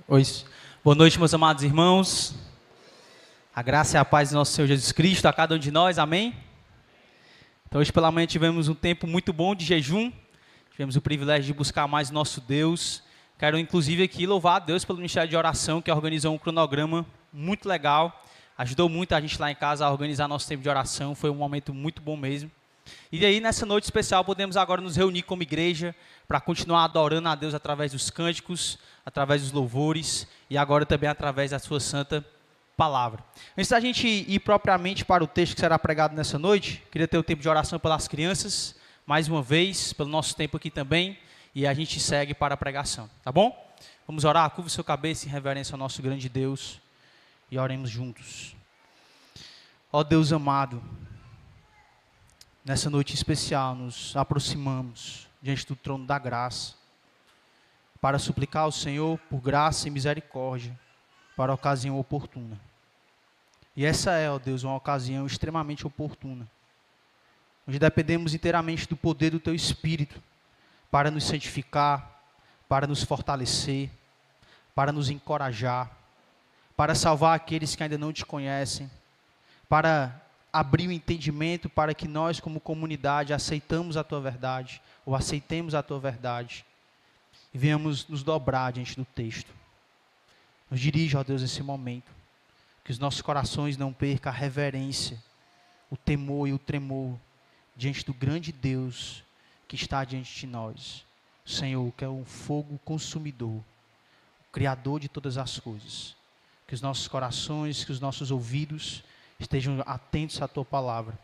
Oi. Boa noite, meus amados irmãos. A graça e a paz do nosso Senhor Jesus Cristo a cada um de nós, amém? Então, hoje pela manhã tivemos um tempo muito bom de jejum. Tivemos o privilégio de buscar mais nosso Deus. Quero, inclusive, aqui louvar a Deus pelo Ministério de Oração, que organizou um cronograma muito legal. Ajudou muito a gente lá em casa a organizar nosso tempo de oração. Foi um momento muito bom mesmo. E aí, nessa noite especial, podemos agora nos reunir como igreja para continuar adorando a Deus através dos cânticos, através dos louvores e agora também através da sua santa palavra. Antes da gente ir propriamente para o texto que será pregado nessa noite, queria ter o tempo de oração pelas crianças, mais uma vez, pelo nosso tempo aqui também, e a gente segue para a pregação, tá bom? Vamos orar, curva sua cabeça em reverência ao nosso grande Deus e oremos juntos. Ó Deus amado, nessa noite especial nos aproximamos diante do trono da graça, para suplicar ao Senhor por graça e misericórdia, para a ocasião oportuna. E essa é, ó Deus, uma ocasião extremamente oportuna, onde dependemos inteiramente do poder do Teu Espírito, para nos santificar, para nos fortalecer, para nos encorajar, para salvar aqueles que ainda não Te conhecem, para abrir o entendimento para que nós, como comunidade, aceitemos a Tua verdade, ou aceitemos a Tua verdade, e venhamos nos dobrar diante do texto. Nos dirija, ó Deus, nesse momento, que os nossos corações não percam a reverência, o temor e o tremor, diante do grande Deus que está diante de nós. O Senhor, que é um fogo consumidor, o Criador de todas as coisas. Que os nossos corações, que os nossos ouvidos estejam atentos à Tua palavra.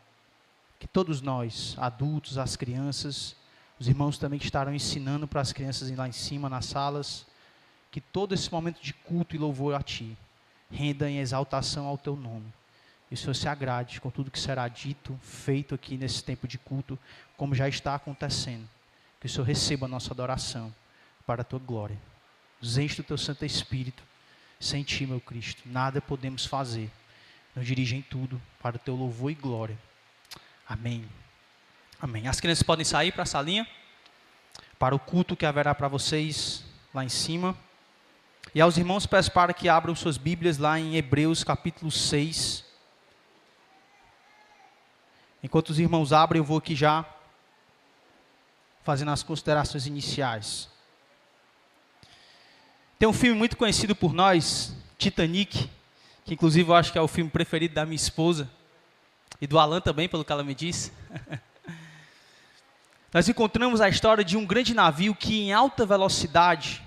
Que todos nós, adultos, as crianças, os irmãos também que estarão ensinando para as crianças lá em cima, nas salas, que todo esse momento de culto e louvor a Ti, renda em exaltação ao Teu nome. E o Senhor se agrade com tudo que será dito, feito aqui nesse tempo de culto, como já está acontecendo. Que o Senhor receba a nossa adoração para a Tua glória. Nos enche do Teu Santo Espírito. Sem Ti, meu Cristo, nada podemos fazer. Nos dirige em tudo para o Teu louvor e glória. Amém. Amém. As crianças podem sair para a salinha, para o culto que haverá para vocês lá em cima. E aos irmãos peço para que abram suas Bíblias lá em Hebreus capítulo 6. Enquanto os irmãos abrem, eu vou aqui já fazendo as considerações iniciais. Tem um filme muito conhecido por nós, Titanic, que inclusive eu acho que é o filme preferido da minha esposa, e do Alan também, pelo que ela me disse. Nós encontramos a história de um grande navio que em alta velocidade,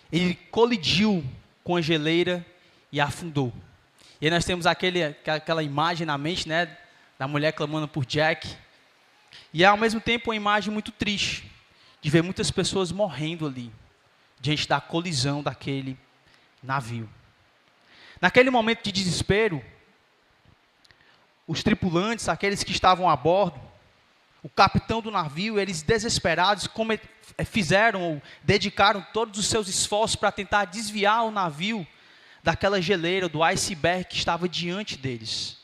ele colidiu com a geleira e afundou. E aí nós temos aquela imagem na mente, né, da mulher clamando por Jack. E ao mesmo tempo uma imagem muito triste, de ver muitas pessoas morrendo ali, diante da colisão daquele navio. Naquele momento de desespero, os tripulantes, aqueles que estavam a bordo, o capitão do navio, eles desesperados, fizeram ou dedicaram todos os seus esforços para tentar desviar o navio daquela geleira, do iceberg que estava diante deles.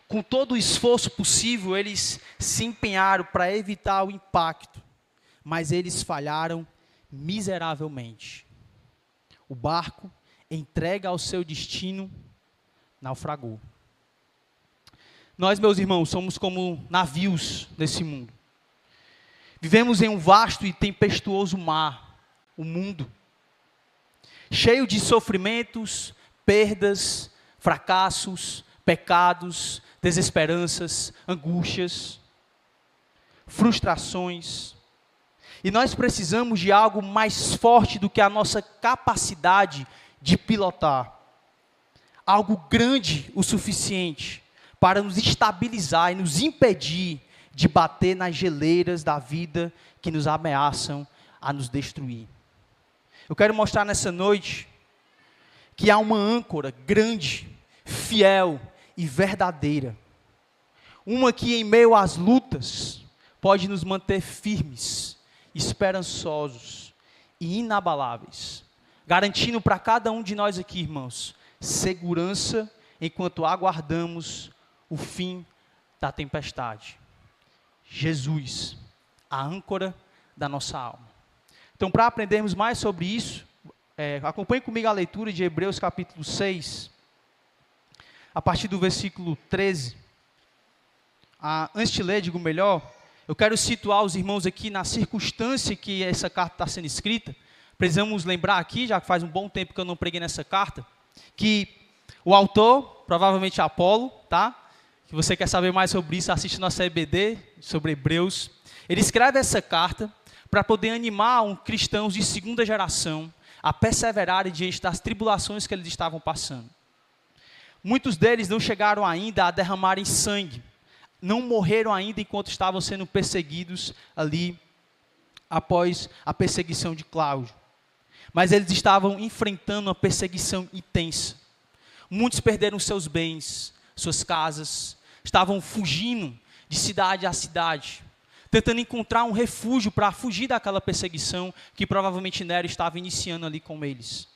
Com todo o esforço possível, eles se empenharam para evitar o impacto, mas eles falharam miseravelmente. O barco, entregue ao seu destino, naufragou. Nós, meus irmãos, somos como navios desse mundo. Vivemos em um vasto e tempestuoso mar, o mundo, cheio de sofrimentos, perdas, fracassos, pecados, desesperanças, angústias, frustrações. E nós precisamos de algo mais forte do que a nossa capacidade de pilotar. Algo grande o suficiente para nos estabilizar e nos impedir de bater nas geleiras da vida que nos ameaçam a nos destruir. Eu quero mostrar nessa noite que há uma âncora grande, fiel e verdadeira. Uma que em meio às lutas pode nos manter firmes, esperançosos e inabaláveis, garantindo para cada um de nós aqui, irmãos, segurança enquanto aguardamos o fim da tempestade. Jesus, a âncora da nossa alma. Então, para aprendermos mais sobre isso, Acompanhe comigo a leitura de Hebreus capítulo 6, a partir do versículo 13. Antes de ler, digo melhor, eu quero situar os irmãos aqui na circunstância que essa carta está sendo escrita. Precisamos lembrar aqui, já que faz um bom tempo que eu não preguei nessa carta, que o autor, provavelmente Apolo, tá? Se você quer saber mais sobre isso, assiste nossa EBD sobre Hebreus. Ele escreve essa carta para poder animar cristãos de segunda geração a perseverarem diante das tribulações que eles estavam passando. Muitos deles não chegaram ainda a derramarem sangue, não morreram ainda enquanto estavam sendo perseguidos ali após a perseguição de Cláudio. Mas eles estavam enfrentando uma perseguição intensa. Muitos perderam seus bens, suas casas, estavam fugindo de cidade a cidade, tentando encontrar um refúgio para fugir daquela perseguição que provavelmente Nero estava iniciando ali com eles.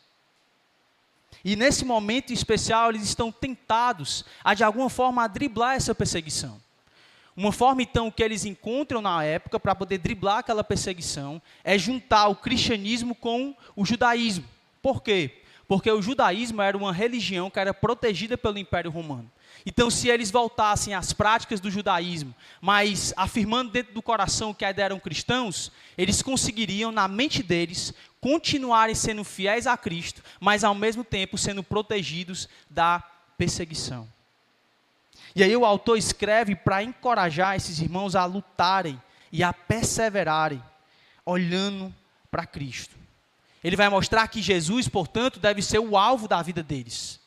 E nesse momento especial, eles estão tentados a, de alguma forma, a driblar essa perseguição. Uma forma, então, que eles encontram na época para poder driblar aquela perseguição é juntar o cristianismo com o judaísmo. Por quê? Porque o judaísmo era uma religião que era protegida pelo Império Romano. Então, se eles voltassem às práticas do judaísmo, mas afirmando dentro do coração que ainda eram cristãos, eles conseguiriam, na mente deles, continuarem sendo fiéis a Cristo, mas ao mesmo tempo sendo protegidos da perseguição. E aí o autor escreve para encorajar esses irmãos a lutarem e a perseverarem, olhando para Cristo. Ele vai mostrar que Jesus, portanto, deve ser o alvo da vida deles.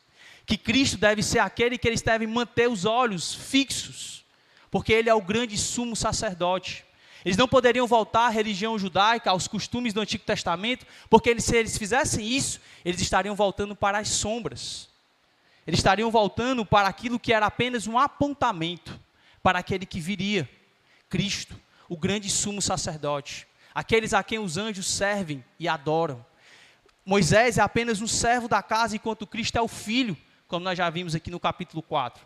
Que Cristo deve ser aquele que eles devem manter os olhos fixos, porque Ele é o grande sumo sacerdote. Eles não poderiam voltar à religião judaica, aos costumes do Antigo Testamento, porque se eles fizessem isso, eles estariam voltando para as sombras. Eles estariam voltando para aquilo que era apenas um apontamento para aquele que viria, Cristo, o grande sumo sacerdote, aqueles a quem os anjos servem e adoram. Moisés é apenas um servo da casa, enquanto Cristo é o Filho, como nós já vimos aqui no capítulo 4.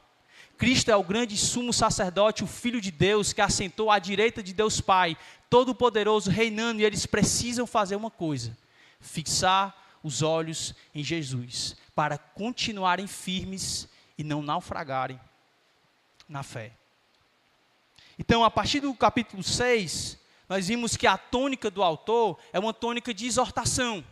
Cristo é o grande sumo sacerdote, o Filho de Deus, que assentou à direita de Deus Pai, Todo-Poderoso, reinando, e eles precisam fazer uma coisa: fixar os olhos em Jesus, para continuarem firmes e não naufragarem na fé. Então, a partir do capítulo 6, nós vimos que a tônica do autor é uma tônica de exortação.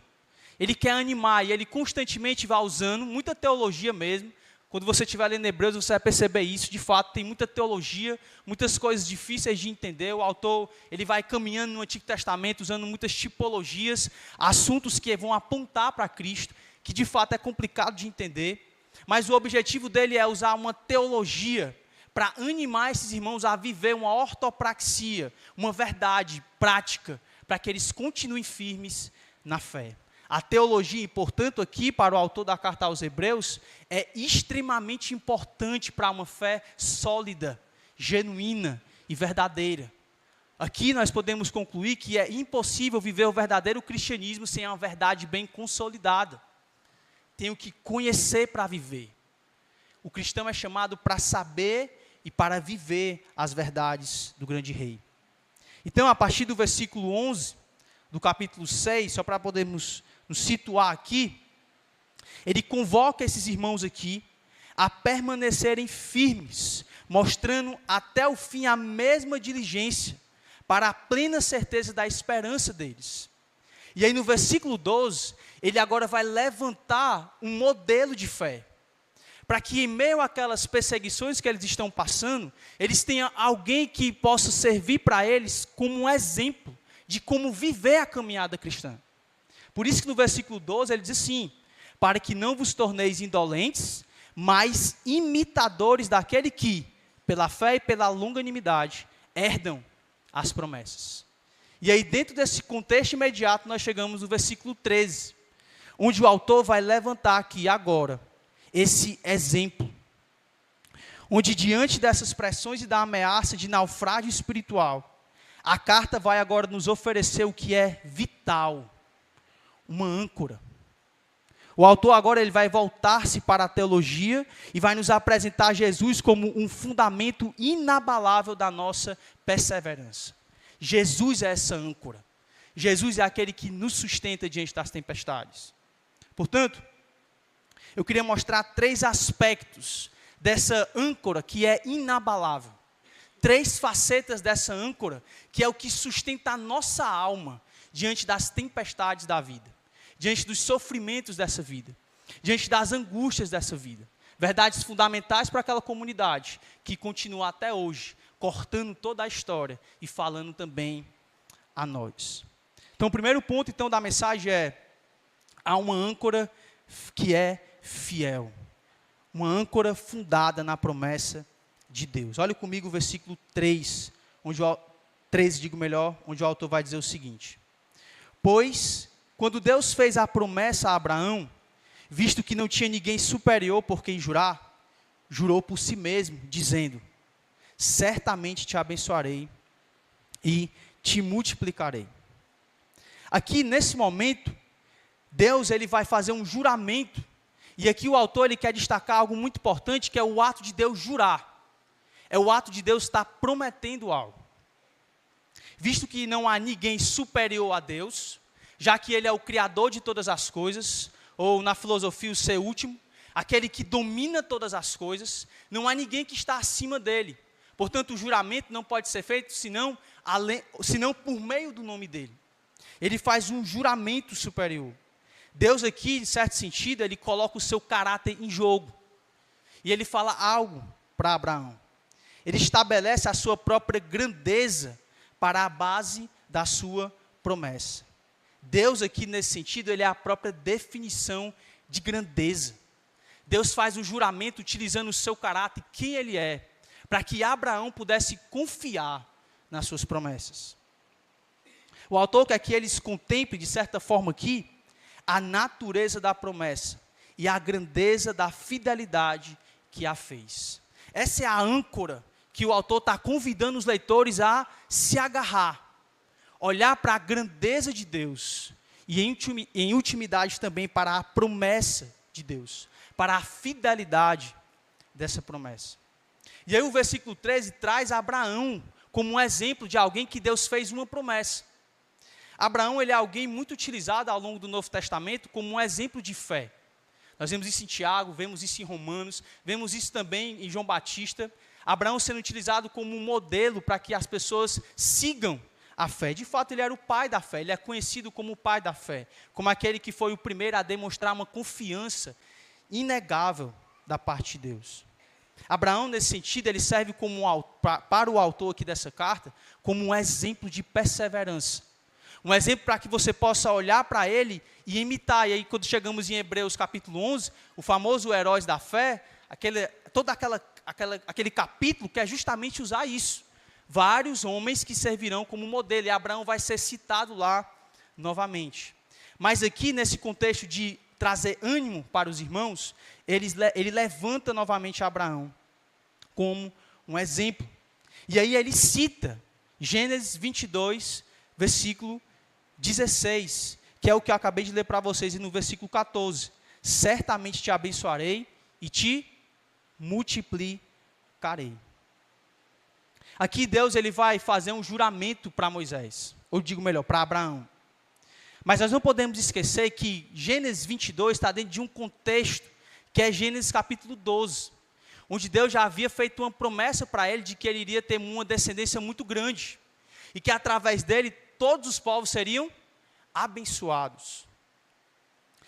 Ele quer animar e ele constantemente vai usando muita teologia mesmo. Quando você estiver lendo Hebreus, você vai perceber isso. De fato, tem muita teologia, muitas coisas difíceis de entender. O autor ele vai caminhando no Antigo Testamento, usando muitas tipologias, assuntos que vão apontar para Cristo, que de fato é complicado de entender. Mas o objetivo dele é usar uma teologia para animar esses irmãos a viver uma ortopraxia, uma verdade prática, para que eles continuem firmes na fé. A teologia, e portanto aqui para o autor da carta aos Hebreus, é extremamente importante para uma fé sólida, genuína e verdadeira. Aqui nós podemos concluir que é impossível viver o verdadeiro cristianismo sem uma verdade bem consolidada. Tenho que conhecer para viver. O cristão é chamado para saber e para viver as verdades do grande rei. Então, a partir do versículo 11, do capítulo 6, só para podermos nos situar aqui, ele convoca esses irmãos aqui a permanecerem firmes, mostrando até o fim a mesma diligência, para a plena certeza da esperança deles. E aí no versículo 12, ele agora vai levantar um modelo de fé, para que em meio àquelas perseguições que eles estão passando, eles tenham alguém que possa servir para eles como um exemplo de como viver a caminhada cristã. Por isso que no versículo 12 ele diz assim: para que não vos torneis indolentes, mas imitadores daquele que, pela fé e pela longanimidade, herdam as promessas. E aí dentro desse contexto imediato nós chegamos no versículo 13, onde o autor vai levantar aqui agora esse exemplo, onde diante dessas pressões e da ameaça de naufrágio espiritual, a carta vai agora nos oferecer o que é vital, uma âncora. O autor agora ele vai voltar-se para a teologia e vai nos apresentar Jesus como um fundamento inabalável da nossa perseverança. Jesus é essa âncora. Jesus é aquele que nos sustenta diante das tempestades. Portanto, eu queria mostrar 3 aspectos dessa âncora que é inabalável. 3 facetas dessa âncora, que é o que sustenta a nossa alma diante das tempestades da vida, diante dos sofrimentos dessa vida, diante das angústias dessa vida. Verdades fundamentais para aquela comunidade, que continua até hoje, cortando toda a história e falando também a nós. Então, o primeiro ponto então, da mensagem é: há uma âncora que é fiel. Uma âncora fundada na promessa de Deus. Olha comigo o versículo 3, onde o autor vai dizer o seguinte: pois, quando Deus fez a promessa a Abraão, visto que não tinha ninguém superior por quem jurar, jurou por si mesmo, dizendo: certamente te abençoarei e te multiplicarei. Aqui, nesse momento, Deus ele vai fazer um juramento, e aqui o autor ele quer destacar algo muito importante, que é o ato de Deus jurar. É o ato de Deus estar prometendo algo. Visto que não há ninguém superior a Deus, já que Ele é o Criador de todas as coisas, ou na filosofia o ser último, aquele que domina todas as coisas, não há ninguém que está acima dele. Portanto, o juramento não pode ser feito senão por meio do nome dele. Ele faz um juramento superior. Deus aqui, em certo sentido, ele coloca o seu caráter em jogo. E ele fala algo para Abraão. Ele estabelece a sua própria grandeza para a base da sua promessa. Deus aqui, nesse sentido, ele é a própria definição de grandeza. Deus faz um juramento utilizando o seu caráter, quem ele é, para que Abraão pudesse confiar nas suas promessas. O autor quer que eles contemplem, de certa forma aqui, a natureza da promessa e a grandeza da fidelidade que a fez. Essa é a âncora que o autor está convidando os leitores a se agarrar, olhar para a grandeza de Deus e em intimidade também para a promessa de Deus, para a fidelidade dessa promessa. E aí o versículo 13 traz Abraão como um exemplo de alguém que Deus fez uma promessa. Abraão ele é alguém muito utilizado ao longo do Novo Testamento como um exemplo de fé. Nós vemos isso em Tiago, vemos isso em Romanos, vemos isso também em João Batista. Abraão sendo utilizado como um modelo para que as pessoas sigam a fé. De fato, ele era o pai da fé, ele é conhecido como o pai da fé, como aquele que foi o primeiro a demonstrar uma confiança inegável da parte de Deus. Abraão, nesse sentido, ele serve para o autor aqui dessa carta, como um exemplo de perseverança. Um exemplo para que você possa olhar para ele e imitar. E aí, quando chegamos em Hebreus capítulo 11, o famoso Heróis da Fé, aquele capítulo que é justamente usar isso. Vários homens que servirão como modelo, e Abraão vai ser citado lá novamente. Mas aqui, nesse contexto de trazer ânimo para os irmãos, ele levanta novamente Abraão como um exemplo. E aí ele cita Gênesis 22, versículo 16, que é o que eu acabei de ler para vocês, e no versículo 14, certamente te abençoarei e te multiplicarei. Aqui Deus ele vai fazer um juramento para Moisés, ou digo melhor, para Abraão. Mas nós não podemos esquecer que Gênesis 22 está dentro de um contexto, que é Gênesis capítulo 12, onde Deus já havia feito uma promessa para ele, de que ele iria ter uma descendência muito grande, e que através dele, todos os povos seriam abençoados.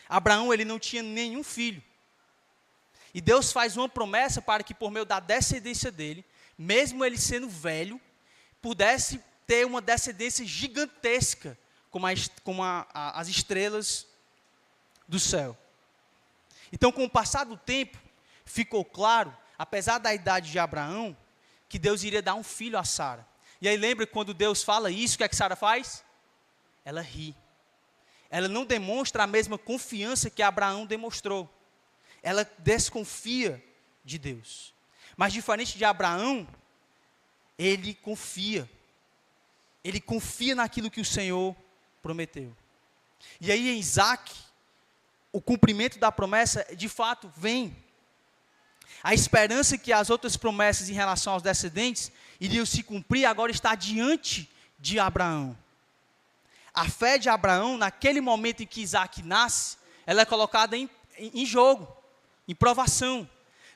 Abraão, ele não tinha nenhum filho. E Deus faz uma promessa para que por meio da descendência dele, mesmo ele sendo velho, pudesse ter uma descendência gigantesca, como as estrelas do céu. Então, com o passar do tempo, ficou claro, apesar da idade de Abraão, que Deus iria dar um filho a Sara. E aí lembra quando Deus fala isso, o que é que Sara faz? Ela ri. Ela não demonstra a mesma confiança que Abraão demonstrou. Ela desconfia de Deus. Mas diferente de Abraão, ele confia. Ele confia naquilo que o Senhor prometeu. E aí em Isaac, o cumprimento da promessa, de fato, vem. A esperança que as outras promessas em relação aos descendentes iriam se cumprir, agora está diante de Abraão. A fé de Abraão, naquele momento em que Isaac nasce, ela é colocada em jogo, em provação.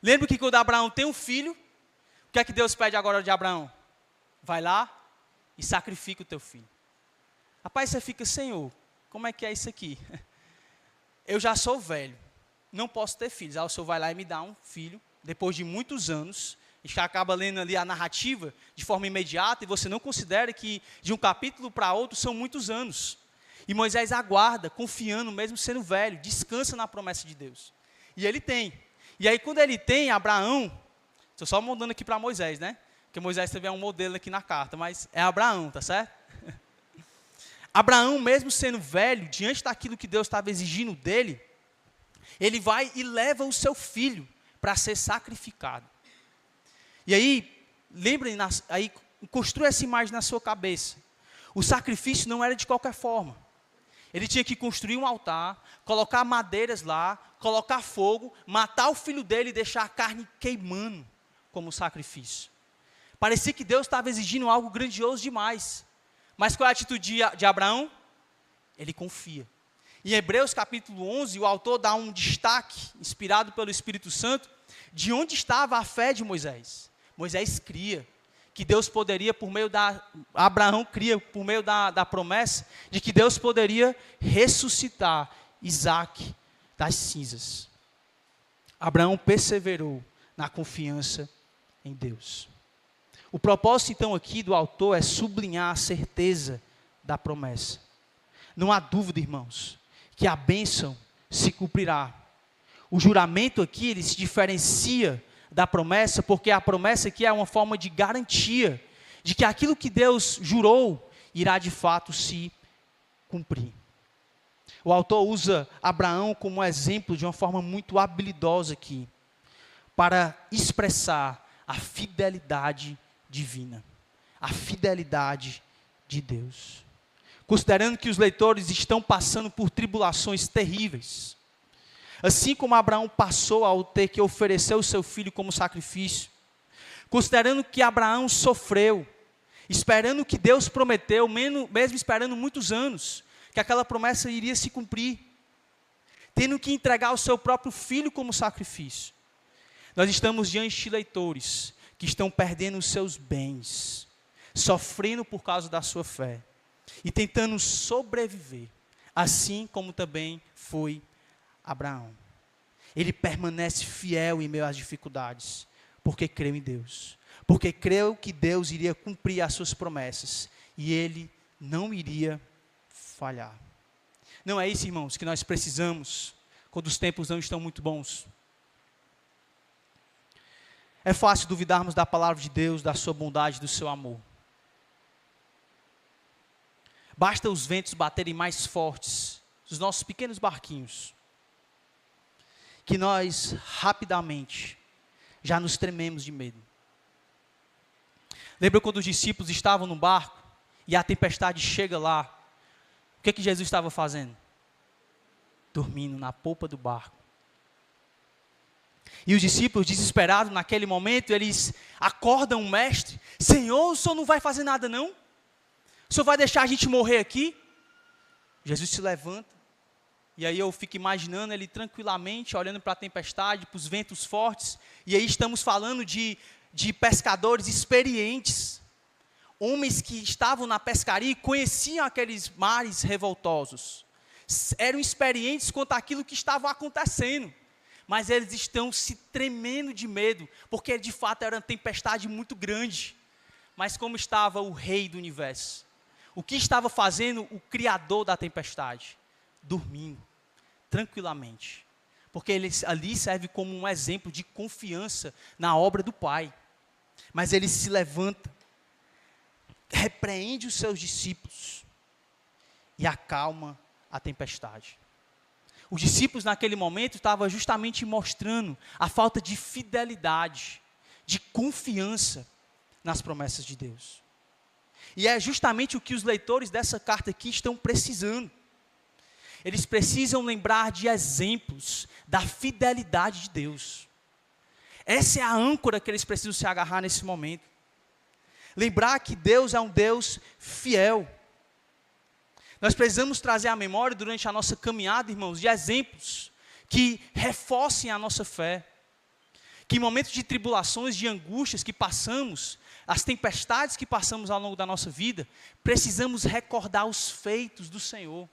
Lembra que quando Abraão tem um filho, o que é que Deus pede agora de Abraão? Vai lá e sacrifica o teu filho. Rapaz, você fica, Senhor, como é que é isso aqui? Eu já sou velho, não posso ter filhos. Aí o Senhor vai lá e me dá um filho, depois de muitos anos. A gente acaba lendo ali a narrativa de forma imediata e você não considera que de um capítulo para outro são muitos anos. E Moisés aguarda, confiando, mesmo sendo velho, descansa na promessa de Deus. E ele tem. E aí quando ele tem, Abraão, estou só mandando aqui para Moisés, né? Porque Moisés também é um modelo aqui na carta, mas é Abraão, tá certo? Abraão, mesmo sendo velho, diante daquilo que Deus estava exigindo dele, ele vai e leva o seu filho para ser sacrificado. E aí, lembrem, aí construa essa imagem na sua cabeça. O sacrifício não era de qualquer forma. Ele tinha que construir um altar, colocar madeiras lá, colocar fogo, matar o filho dele e deixar a carne queimando como sacrifício. Parecia que Deus estava exigindo algo grandioso demais. Mas qual é a atitude de Abraão? Ele confia. Em Hebreus capítulo 11, o autor dá um destaque, inspirado pelo Espírito Santo, de onde estava a fé de Moisés. Moisés cria que Deus poderia, Abraão cria por meio da promessa, de que Deus poderia ressuscitar Isaque das cinzas. Abraão perseverou na confiança em Deus. O propósito, então, aqui do autor é sublinhar a certeza da promessa. Não há dúvida, irmãos, que a bênção se cumprirá. O juramento aqui, ele se diferencia da promessa, porque a promessa aqui é uma forma de garantia de que aquilo que Deus jurou irá de fato se cumprir. O autor usa Abraão como exemplo de uma forma muito habilidosa aqui, para expressar a fidelidade divina, a fidelidade de Deus. Considerando que os leitores estão passando por tribulações terríveis, assim como Abraão passou ao ter que oferecer o seu filho como sacrifício, considerando que Abraão sofreu, esperando que Deus prometeu, mesmo esperando muitos anos, que aquela promessa iria se cumprir, tendo que entregar o seu próprio filho como sacrifício. Nós estamos diante de leitores que estão perdendo os seus bens, sofrendo por causa da sua fé, e tentando sobreviver, assim como também foi Abraão. Ele permanece fiel em meio às dificuldades, porque creu em Deus, porque creu que Deus iria cumprir as suas promessas, e ele não iria falhar. Não é isso, irmãos, que nós precisamos, quando os tempos não estão muito bons. É fácil duvidarmos da palavra de Deus, da sua bondade, do seu amor. Basta os ventos baterem mais fortes, os nossos pequenos barquinhos, que nós rapidamente já nos trememos de medo. Lembra quando os discípulos estavam no barco e a tempestade chega lá? O que Jesus estava fazendo? Dormindo na polpa do barco. E os discípulos, desesperados naquele momento, eles acordam o mestre: Senhor, o Senhor não vai fazer nada não? O Senhor vai deixar a gente morrer aqui? Jesus se levanta, e aí eu fico imaginando ele tranquilamente, olhando para a tempestade, para os ventos fortes, e aí estamos falando de pescadores experientes, homens que estavam na pescaria e conheciam aqueles mares revoltosos, eram experientes quanto àquilo que estava acontecendo, mas eles estão se tremendo de medo, porque de fato era uma tempestade muito grande. Mas como estava o rei do universo? O que estava fazendo o criador da tempestade? Dormindo, tranquilamente. Porque ele ali serve como um exemplo de confiança na obra do Pai. Mas ele se levanta, repreende os seus discípulos e acalma a tempestade. Os discípulos naquele momento estavam justamente mostrando a falta de fidelidade, de confiança nas promessas de Deus. E é justamente o que os leitores dessa carta aqui estão precisando. Eles precisam lembrar de exemplos da fidelidade de Deus. Essa é a âncora que eles precisam se agarrar nesse momento. Lembrar que Deus é um Deus fiel. Nós precisamos trazer à memória, durante a nossa caminhada, irmãos, de exemplos que reforcem a nossa fé. Que em momentos de tribulações, de angústias que passamos, as tempestades que passamos ao longo da nossa vida, precisamos recordar os feitos do Senhor.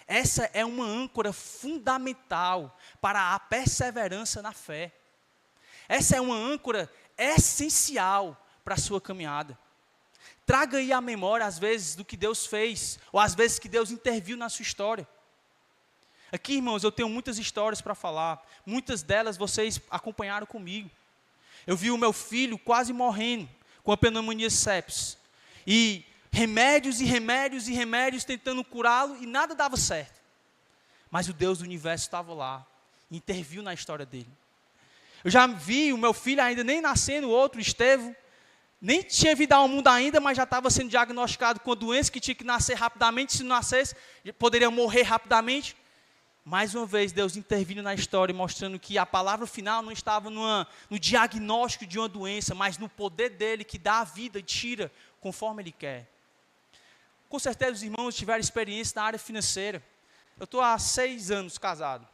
Essa é uma âncora fundamental para a perseverança na fé. Essa é uma âncora essencial para a sua caminhada. Traga aí à memória, às vezes, do que Deus fez, ou às vezes que Deus interviu na sua história. Aqui, irmãos, eu tenho muitas histórias para falar. Muitas delas vocês acompanharam comigo. Eu vi o meu filho quase morrendo com a pneumonia sepsis. E remédios e remédios e remédios tentando curá-lo e nada dava certo. Mas o Deus do universo estava lá, interviu na história dele. Eu já vi o meu filho ainda nem nascendo, o outro, Estevão, nem tinha vindo ao mundo ainda, mas já estava sendo diagnosticado com a doença que tinha que nascer rapidamente. Se não nascesse, poderia morrer rapidamente. Mais uma vez, Deus intervindo na história, mostrando que a palavra final não estava no diagnóstico de uma doença, mas no poder dele que dá a vida e tira conforme ele quer. Com certeza os irmãos tiveram experiência na área financeira. Eu estou há 6 anos casado.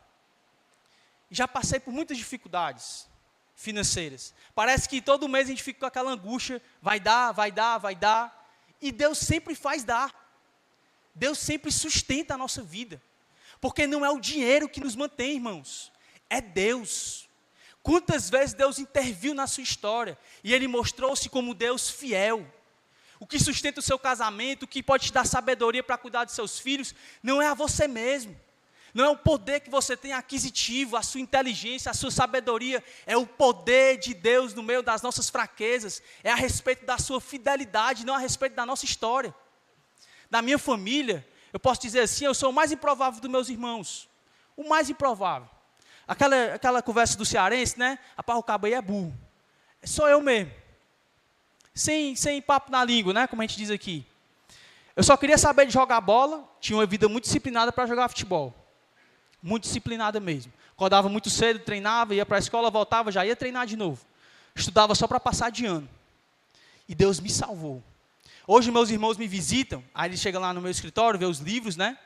E já passei por muitas dificuldades financeiras. Parece que todo mês a gente fica com aquela angústia, vai dar, vai dar, vai dar. E Deus sempre faz dar. Deus sempre sustenta a nossa vida. Porque não é o dinheiro que nos mantém, irmãos. É Deus. Quantas vezes Deus interviu na sua história e Ele mostrou-se como Deus fiel. O que sustenta o seu casamento, o que pode te dar sabedoria para cuidar de seus filhos, não é a você mesmo. Não é o poder que você tem aquisitivo, a sua inteligência, a sua sabedoria. É o poder de Deus no meio das nossas fraquezas. É a respeito da sua fidelidade, não a respeito da nossa história. Da minha família, eu posso dizer assim, eu sou o mais improvável dos meus irmãos. O mais improvável. Aquela conversa do cearense, né? A parrucaba aí é burro. Sou eu mesmo. Sem papo na língua, né? Como a gente diz aqui. Eu só queria saber de jogar bola. Tinha uma vida muito disciplinada para jogar futebol. Muito disciplinada mesmo. Acordava muito cedo, treinava, ia para a escola, voltava, já ia treinar de novo. Estudava só para passar de ano. E Deus me salvou. Hoje meus irmãos me visitam, aí eles chegam lá no meu escritório, vê os livros, né?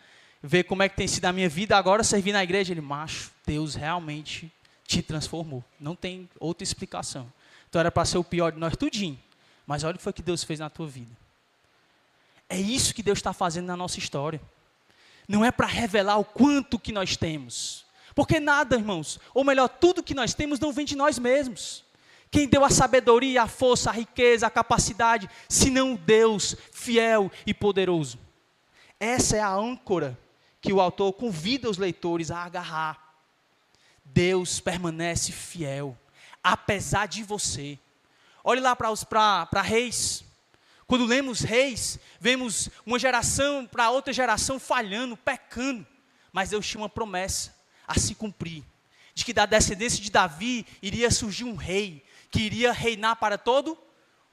Vê como é que tem sido a minha vida, agora servir na igreja. Ele, macho, Deus realmente te transformou. Não tem outra explicação. Então era para ser o pior de nós tudinho. Mas olha o que foi que Deus fez na tua vida. É isso que Deus está fazendo na nossa história. Não é para revelar o quanto que nós temos. Porque nada, irmãos, ou melhor, tudo que nós temos não vem de nós mesmos. Quem deu a sabedoria, a força, a riqueza, a capacidade, senão Deus fiel e poderoso. Essa é a âncora que o autor convida os leitores a agarrar. Deus permanece fiel, apesar de você. Olhe lá para Reis. Quando lemos Reis, vemos uma geração para outra geração falhando, pecando. Mas Deus tinha uma promessa a se cumprir. De que da descendência de Davi iria surgir um rei, que iria reinar para todo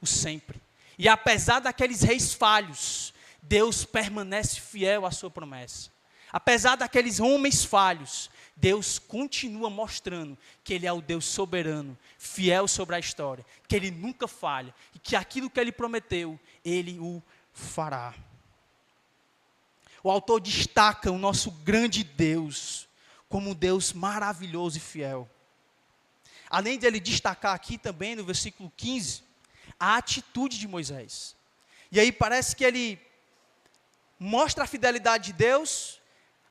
o sempre. E apesar daqueles reis falhos, Deus permanece fiel à sua promessa. Apesar daqueles homens falhos, Deus continua mostrando que Ele é o Deus soberano, fiel sobre a história, que Ele nunca falha, e que aquilo que Ele prometeu, Ele o fará. O autor destaca o nosso grande Deus, como um Deus maravilhoso e fiel. Além de ele destacar aqui também no versículo 15, a atitude de Moisés. E aí parece que ele mostra a fidelidade de Deus,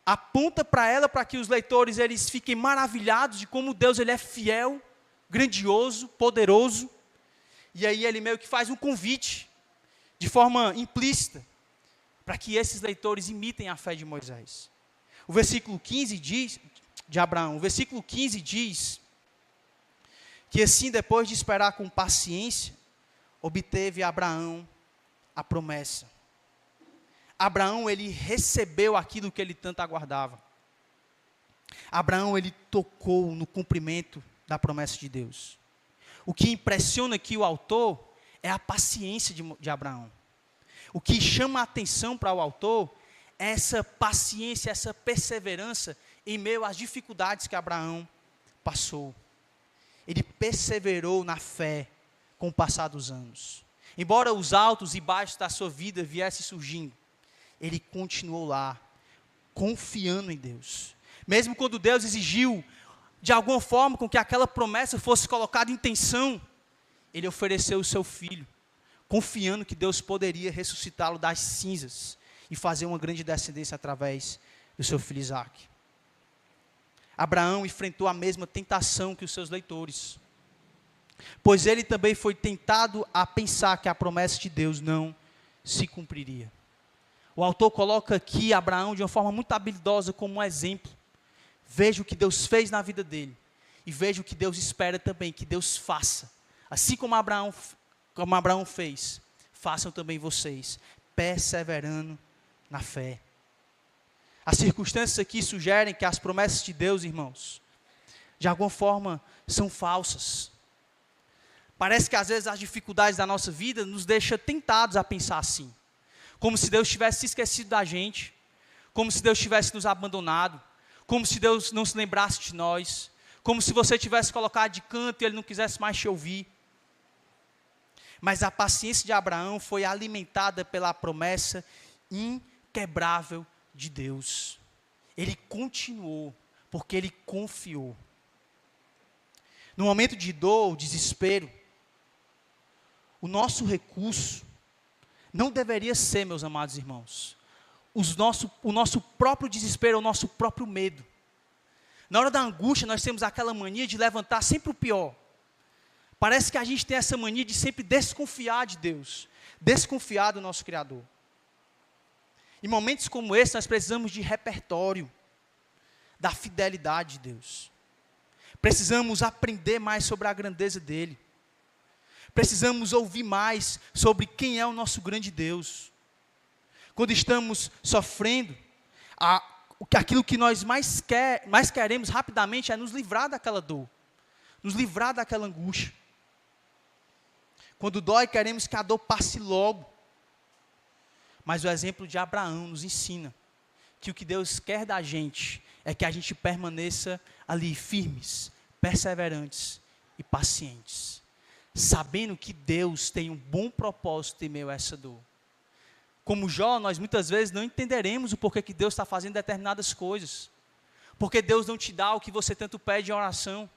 aponta para ela, para que os leitores eles fiquem maravilhados de como Deus ele é fiel, grandioso, poderoso. E aí ele meio que faz um convite, de forma implícita, para que esses leitores imitem a fé de Moisés. O versículo 15 diz, de Abraão, o versículo 15 diz, que assim depois de esperar com paciência, obteve Abraão a promessa. Abraão, ele recebeu aquilo que ele tanto aguardava. Abraão, ele tocou no cumprimento da promessa de Deus. O que impressiona aqui o autor é a paciência de Abraão. O que chama a atenção para o autor é essa paciência, essa perseverança em meio às dificuldades que Abraão passou. Ele perseverou na fé com o passar dos anos. Embora os altos e baixos da sua vida viessem surgindo, ele continuou lá, confiando em Deus. Mesmo quando Deus exigiu, de alguma forma, com que aquela promessa fosse colocada em tensão, ele ofereceu o seu filho, confiando que Deus poderia ressuscitá-lo das cinzas e fazer uma grande descendência através do seu filho Isaque. Abraão enfrentou a mesma tentação que os seus leitores, pois ele também foi tentado a pensar que a promessa de Deus não se cumpriria. O autor coloca aqui Abraão de uma forma muito habilidosa como um exemplo. Veja o que Deus fez na vida dele, e veja o que Deus espera também que Deus faça. Assim como Abraão fez, façam também vocês, perseverando na fé. As circunstâncias aqui sugerem que as promessas de Deus, irmãos, de alguma forma são falsas. Parece que às vezes as dificuldades da nossa vida nos deixam tentados a pensar assim. Como se Deus tivesse se esquecido da gente, como se Deus tivesse nos abandonado, como se Deus não se lembrasse de nós, como se você tivesse colocado de canto e Ele não quisesse mais te ouvir. Mas a paciência de Abraão foi alimentada pela promessa inquebrável de Deus. Ele continuou, porque ele confiou. No momento de dor, desespero, o nosso recurso não deveria ser, meus amados irmãos, o nosso próprio desespero, o nosso próprio medo. Na hora da angústia, nós temos aquela mania de levantar sempre o pior. Parece que a gente tem essa mania de sempre desconfiar de Deus, desconfiar do nosso Criador. Em momentos como esse, nós precisamos de repertório da fidelidade de Deus. Precisamos aprender mais sobre a grandeza dEle. Precisamos ouvir mais sobre quem é o nosso grande Deus. Quando estamos sofrendo, aquilo que nós mais queremos rapidamente é nos livrar daquela dor, nos livrar daquela angústia. Quando dói, queremos que a dor passe logo. Mas o exemplo de Abraão nos ensina que o que Deus quer da gente é que a gente permaneça ali firmes, perseverantes e pacientes, sabendo que Deus tem um bom propósito em meio a essa dor. Como Jó, nós muitas vezes não entenderemos o porquê que Deus está fazendo determinadas coisas, porque Deus não te dá o que você tanto pede em oração,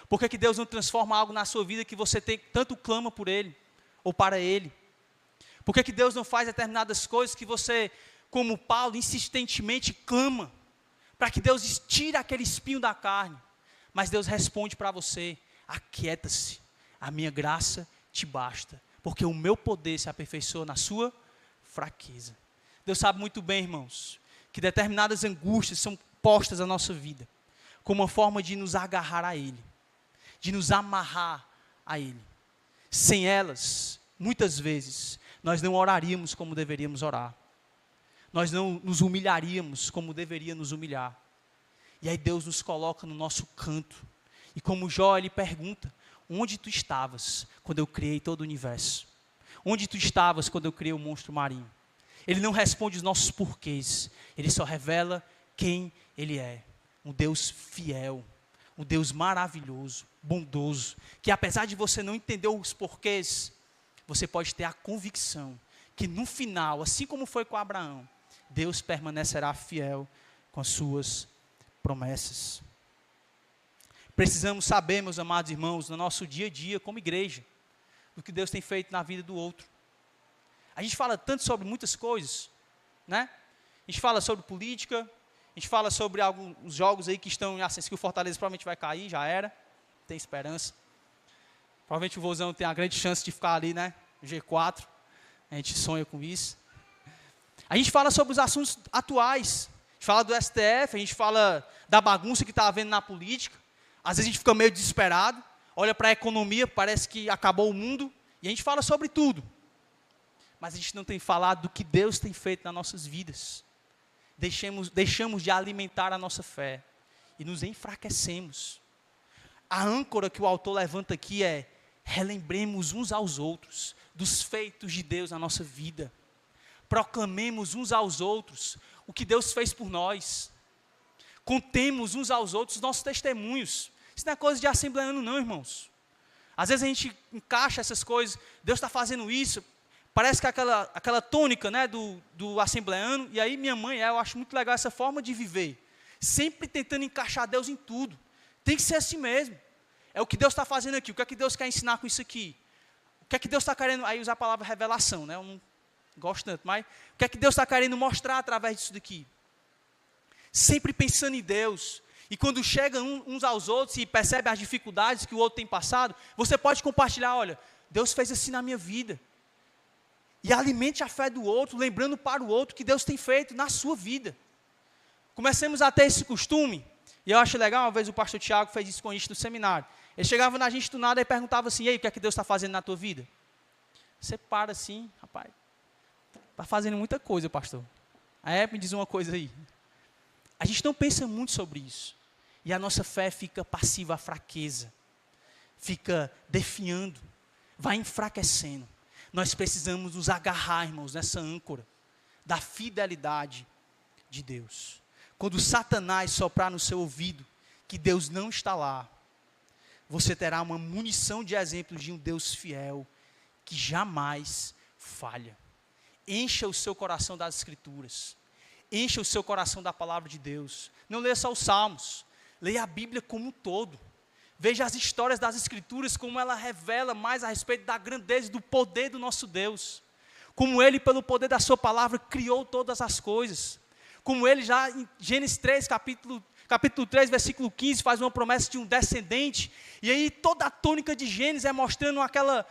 porque que Deus não transforma algo na sua vida que você tanto clama por Ele, ou para Ele. Por que Deus não faz determinadas coisas que você, como Paulo, insistentemente clama, para que Deus tire aquele espinho da carne? Mas Deus responde para você: aquieta-se, a minha graça te basta, porque o meu poder se aperfeiçoa na sua fraqueza. Deus sabe muito bem, irmãos, que determinadas angústias são postas à nossa vida, como uma forma de nos agarrar a Ele, de nos amarrar a Ele. Sem elas, muitas vezes, nós não oraríamos como deveríamos orar. Nós não nos humilharíamos como deveria nos humilhar. E aí Deus nos coloca no nosso canto. E como Jó, ele pergunta: onde tu estavas quando eu criei todo o universo? Onde tu estavas quando eu criei o monstro marinho? Ele não responde os nossos porquês. Ele só revela quem Ele é. Um Deus fiel. Um Deus maravilhoso, bondoso. Que apesar de você não entender os porquês, você pode ter a convicção que no final, assim como foi com Abraão, Deus permanecerá fiel com as suas promessas. Precisamos saber, meus amados irmãos, no nosso dia a dia como igreja, do que Deus tem feito na vida do outro. A gente fala tanto sobre muitas coisas, né? A gente fala sobre política, a gente fala sobre alguns jogos aí que estão em ascensão, que o Fortaleza provavelmente vai cair, já era, tem esperança. Provavelmente o Vozão tem a grande chance de ficar ali, né? G4. A gente sonha com isso. A gente fala sobre os assuntos atuais. A gente fala do STF, a gente fala da bagunça que está havendo na política. Às vezes a gente fica meio desesperado, olha para a economia, parece que acabou o mundo. E a gente fala sobre tudo. Mas a gente não tem falado do que Deus tem feito nas nossas vidas. Deixamos de alimentar a nossa fé. E nos enfraquecemos. A âncora que o autor levanta aqui é: relembremos uns aos outros dos feitos de Deus na nossa vida. Proclamemos uns aos outros o que Deus fez por nós. Contemos uns aos outros os nossos testemunhos. Isso não é coisa de assembleano não, irmãos. Às vezes a gente encaixa essas coisas, Deus está fazendo isso. parece que aquela tônica, né, do assembleano. E aí minha mãe, eu acho muito legal essa forma de viver. Sempre tentando encaixar Deus em tudo. Tem que ser assim mesmo. É o que Deus está fazendo aqui. O que é que Deus quer ensinar com isso aqui? O que é que Deus está querendo... Aí usar a palavra revelação, né? Eu não gosto tanto, mas... O que é que Deus está querendo mostrar através disso daqui? Sempre pensando em Deus. E quando chegam uns aos outros e percebem as dificuldades que o outro tem passado, você pode compartilhar, olha, Deus fez assim na minha vida. E alimente a fé do outro, lembrando para o outro que Deus tem feito na sua vida. Comecemos a ter esse costume. E eu acho legal, uma vez o pastor Tiago fez isso com a gente no seminário. Ele chegava na gente do nada e perguntava assim, e aí, o que é que Deus está fazendo na tua vida? Você para assim, rapaz, está fazendo muita coisa, pastor. Aí me diz uma coisa aí. A gente não pensa muito sobre isso. E a nossa fé fica passiva à fraqueza. Fica definhando. Vai enfraquecendo. Nós precisamos nos agarrar, irmãos, nessa âncora da fidelidade de Deus. Quando Satanás soprar no seu ouvido que Deus não está lá, você terá uma munição de exemplos de um Deus fiel que jamais falha. Encha o seu coração das Escrituras. Encha o seu coração da palavra de Deus. Não leia só os Salmos. Leia a Bíblia como um todo. Veja as histórias das Escrituras, como ela revela mais a respeito da grandeza e do poder do nosso Deus. Como Ele, pelo poder da sua palavra, criou todas as coisas. Como Ele já em Gênesis 3, capítulo 3, versículo 15, faz uma promessa de um descendente. E aí toda a tônica de Gênesis é mostrando aquela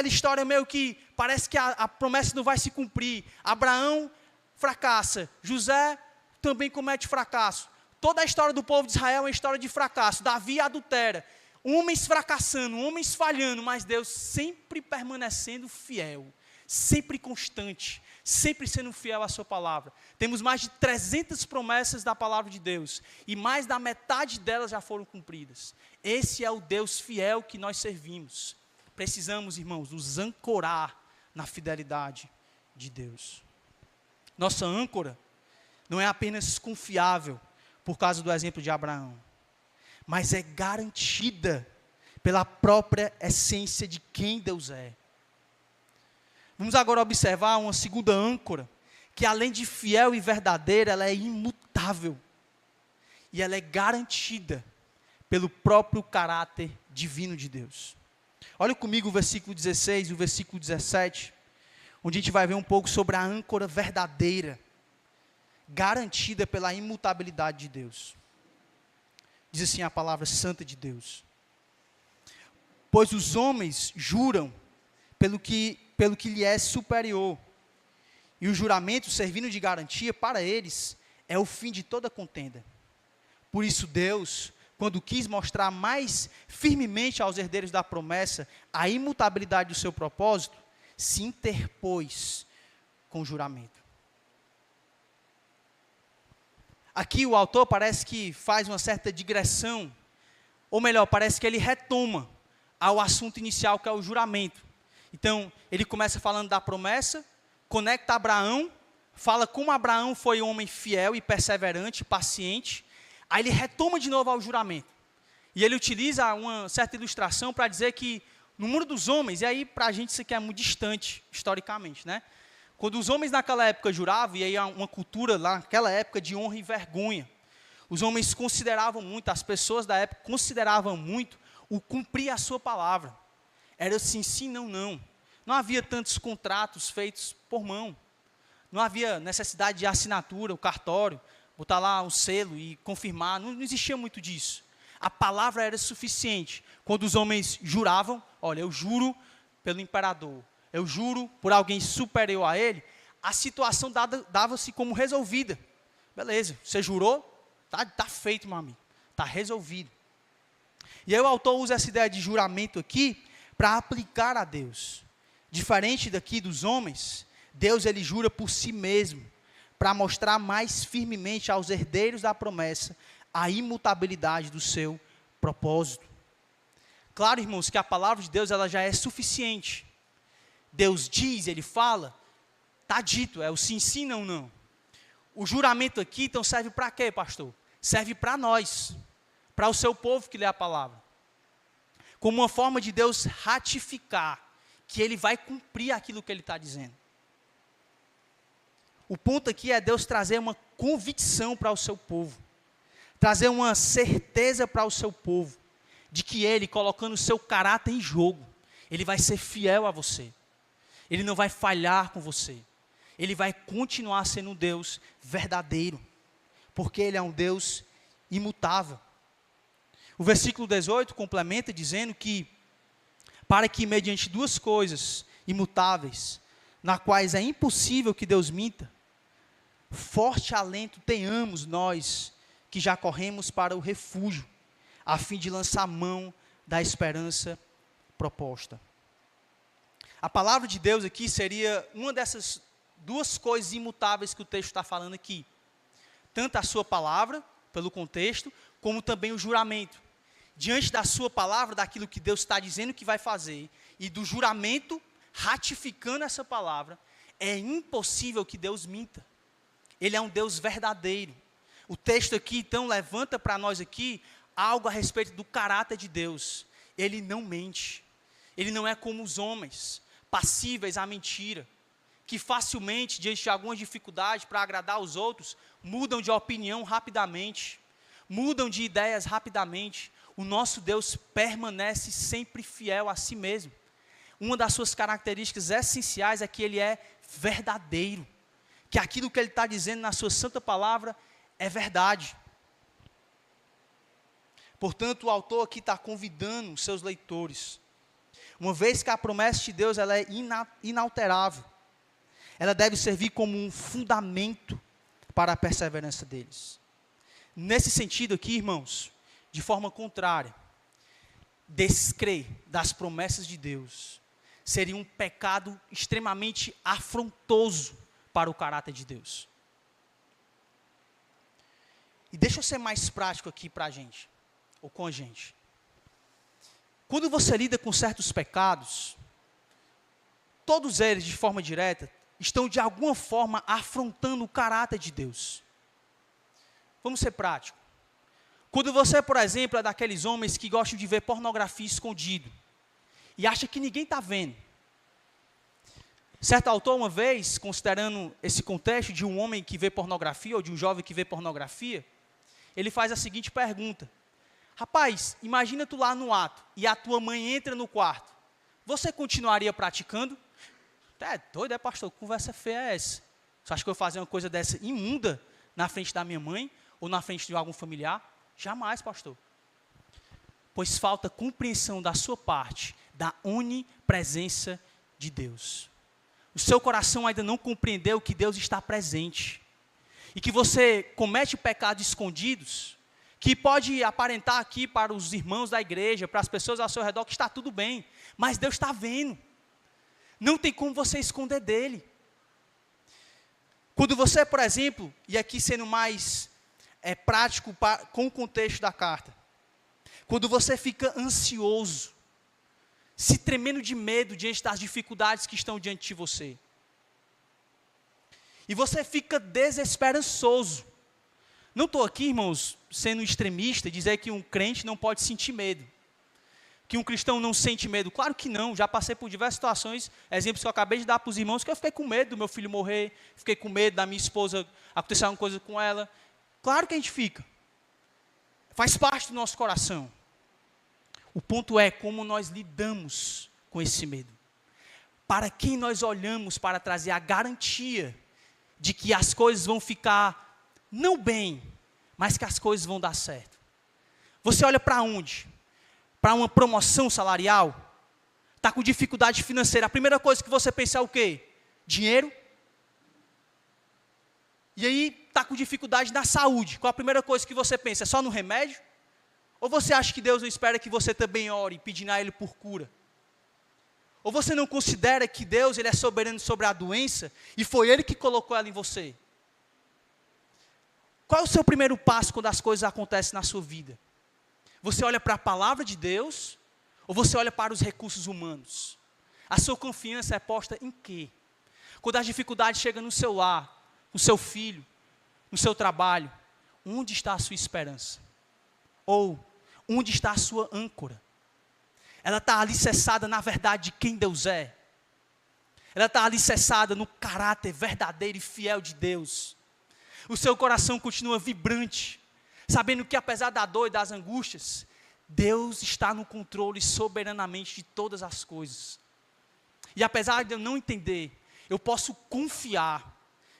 história meio que parece que a promessa não vai se cumprir. Abraão fracassa, José também comete fracasso. Toda a história do povo de Israel é uma história de fracasso. Davi adultera, homens fracassando, homens falhando, mas Deus sempre permanecendo fiel, sempre constante, sempre sendo fiel à sua palavra. Temos mais de 300 promessas da palavra de Deus, e mais da metade delas já foram cumpridas. Esse é o Deus fiel que nós servimos. Precisamos, irmãos, nos ancorar na fidelidade de Deus. Nossa âncora não é apenas confiável, por causa do exemplo de Abraão, mas é garantida pela própria essência de quem Deus é. Vamos agora observar uma segunda âncora, que além de fiel e verdadeira, ela é imutável, e ela é garantida pelo próprio caráter divino de Deus. Olha comigo o versículo 16 e o versículo 17, onde a gente vai ver um pouco sobre a âncora verdadeira, garantida pela imutabilidade de Deus. Diz assim a palavra santa de Deus: pois os homens juram pelo que lhe é superior, e o juramento, servindo de garantia para eles, é o fim de toda contenda. Por isso Deus, quando quis mostrar mais firmemente aos herdeiros da promessa a imutabilidade do seu propósito, se interpôs com o juramento. Aqui o autor parece que faz uma certa digressão, ou melhor, parece que ele retoma ao assunto inicial, que é o juramento. Então, ele começa falando da promessa, conecta Abraão, fala como Abraão foi um homem fiel e perseverante, paciente. Aí ele retoma de novo ao juramento. E ele utiliza uma certa ilustração para dizer que no mundo dos homens, e aí para a gente isso aqui é muito distante, historicamente, né? Quando os homens naquela época juravam, e aí há uma cultura lá naquela época de honra e vergonha, os homens consideravam muito, as pessoas da época consideravam muito o cumprir a sua palavra. Era assim, sim, não, não. Não havia tantos contratos feitos por mão. Não havia necessidade de assinatura, o cartório, botar lá um selo e confirmar, não existia muito disso. A palavra era suficiente. Quando os homens juravam, olha, eu juro pelo imperador, eu juro por alguém superior a ele, a situação dava-se como resolvida. Beleza, você jurou, tá feito, meu amigo, está resolvido. E aí o autor usa essa ideia de juramento aqui para aplicar a Deus. Diferente daqui dos homens, Deus ele jura por si mesmo, para mostrar mais firmemente aos herdeiros da promessa a imutabilidade do seu propósito. Claro, irmãos, que a palavra de Deus ela já é suficiente. Deus diz, Ele fala, está dito, é o sim, sim, não, não. O juramento aqui, então, serve para quê, pastor? Serve para nós, para o seu povo que lê a palavra. Como uma forma de Deus ratificar que Ele vai cumprir aquilo que Ele está dizendo. O ponto aqui é Deus trazer uma convicção para o seu povo, trazer uma certeza para o seu povo, de que Ele, colocando o seu caráter em jogo, Ele vai ser fiel a você, Ele não vai falhar com você, Ele vai continuar sendo um Deus verdadeiro, porque Ele é um Deus imutável. O versículo 18 complementa dizendo que, para que mediante duas coisas imutáveis, na quais é impossível que Deus minta, forte alento tenhamos nós, que já corremos para o refúgio, a fim de lançar mão da esperança proposta. A palavra de Deus aqui seria uma dessas duas coisas imutáveis que o texto está falando aqui. Tanto a sua palavra, pelo contexto, como também o juramento. Diante da sua palavra, daquilo que Deus está dizendo que vai fazer, e do juramento, ratificando essa palavra, é impossível que Deus minta. Ele é um Deus verdadeiro. O texto aqui, então, levanta para nós aqui algo a respeito do caráter de Deus. Ele não mente. Ele não é como os homens, passíveis à mentira, que facilmente, diante de algumas dificuldades para agradar os outros, mudam de opinião rapidamente, mudam de ideias rapidamente. O nosso Deus permanece sempre fiel a si mesmo. Uma das suas características essenciais é que Ele é verdadeiro, que aquilo que Ele está dizendo na sua santa palavra é verdade. Portanto, o autor aqui está convidando os seus leitores, uma vez que a promessa de Deus ela é inalterável, ela deve servir como um fundamento para a perseverança deles. Nesse sentido aqui, irmãos, de forma contrária, descrer das promessas de Deus seria um pecado extremamente afrontoso para o caráter de Deus. E deixa eu ser mais prático aqui para a gente, ou com a gente. Quando você lida com certos pecados, todos eles, de forma direta, estão de alguma forma afrontando o caráter de Deus. Vamos ser práticos. Quando você, por exemplo, é daqueles homens que gostam de ver pornografia escondido, e acha que ninguém está vendo. Certo autor, uma vez, considerando esse contexto de um homem que vê pornografia, ou de um jovem que vê pornografia, ele faz a seguinte pergunta: rapaz, imagina tu lá no ato, e a tua mãe entra no quarto, você continuaria praticando? É doido, pastor? Que conversa feia é essa? Você acha que eu vou fazer uma coisa dessa imunda na frente da minha mãe, ou na frente de algum familiar? Jamais, pastor. Pois falta compreensão da sua parte, da onipresença de Deus. O seu coração ainda não compreendeu que Deus está presente. E que você comete pecados escondidos, que pode aparentar aqui para os irmãos da igreja, para as pessoas ao seu redor, que está tudo bem. Mas Deus está vendo. Não tem como você esconder dele. Quando você, por exemplo, e aqui sendo mais prático com o contexto da carta, quando você fica ansioso, se tremendo de medo diante das dificuldades que estão diante de você, e você fica desesperançoso. Não estou aqui, irmãos, sendo extremista, dizer que um crente não pode sentir medo, que um cristão não sente medo. Claro que não, já passei por diversas situações, exemplos que eu acabei de dar para os irmãos, que eu fiquei com medo do meu filho morrer, fiquei com medo da minha esposa acontecer alguma coisa com ela. Claro que a gente fica, faz parte do nosso coração. O ponto é como nós lidamos com esse medo. Para quem nós olhamos para trazer a garantia de que as coisas vão ficar, não bem, mas que as coisas vão dar certo. Você olha para onde? Para uma promoção salarial? Está com dificuldade financeira. A primeira coisa que você pensa é o quê? Dinheiro? E aí está com dificuldade na saúde. Qual a primeira coisa que você pensa? É só no remédio? Ou você acha que Deus não espera que você também ore, pedindo a Ele por cura? Ou você não considera que Deus ele é soberano sobre a doença e foi Ele que colocou ela em você? Qual é o seu primeiro passo quando as coisas acontecem na sua vida? Você olha para a palavra de Deus ou você olha para os recursos humanos? A sua confiança é posta em quê? Quando as dificuldades chegam no seu lar, no seu filho, no seu trabalho, onde está a sua esperança? Ou onde está a sua âncora? Ela está alicerçada na verdade de quem Deus é? ela está alicerçada no caráter verdadeiro e fiel de Deus. O seu coração continua vibrante, sabendo que apesar da dor e das angústias, Deus está no controle soberanamente de todas as coisas. E apesar de eu não entender, eu posso confiar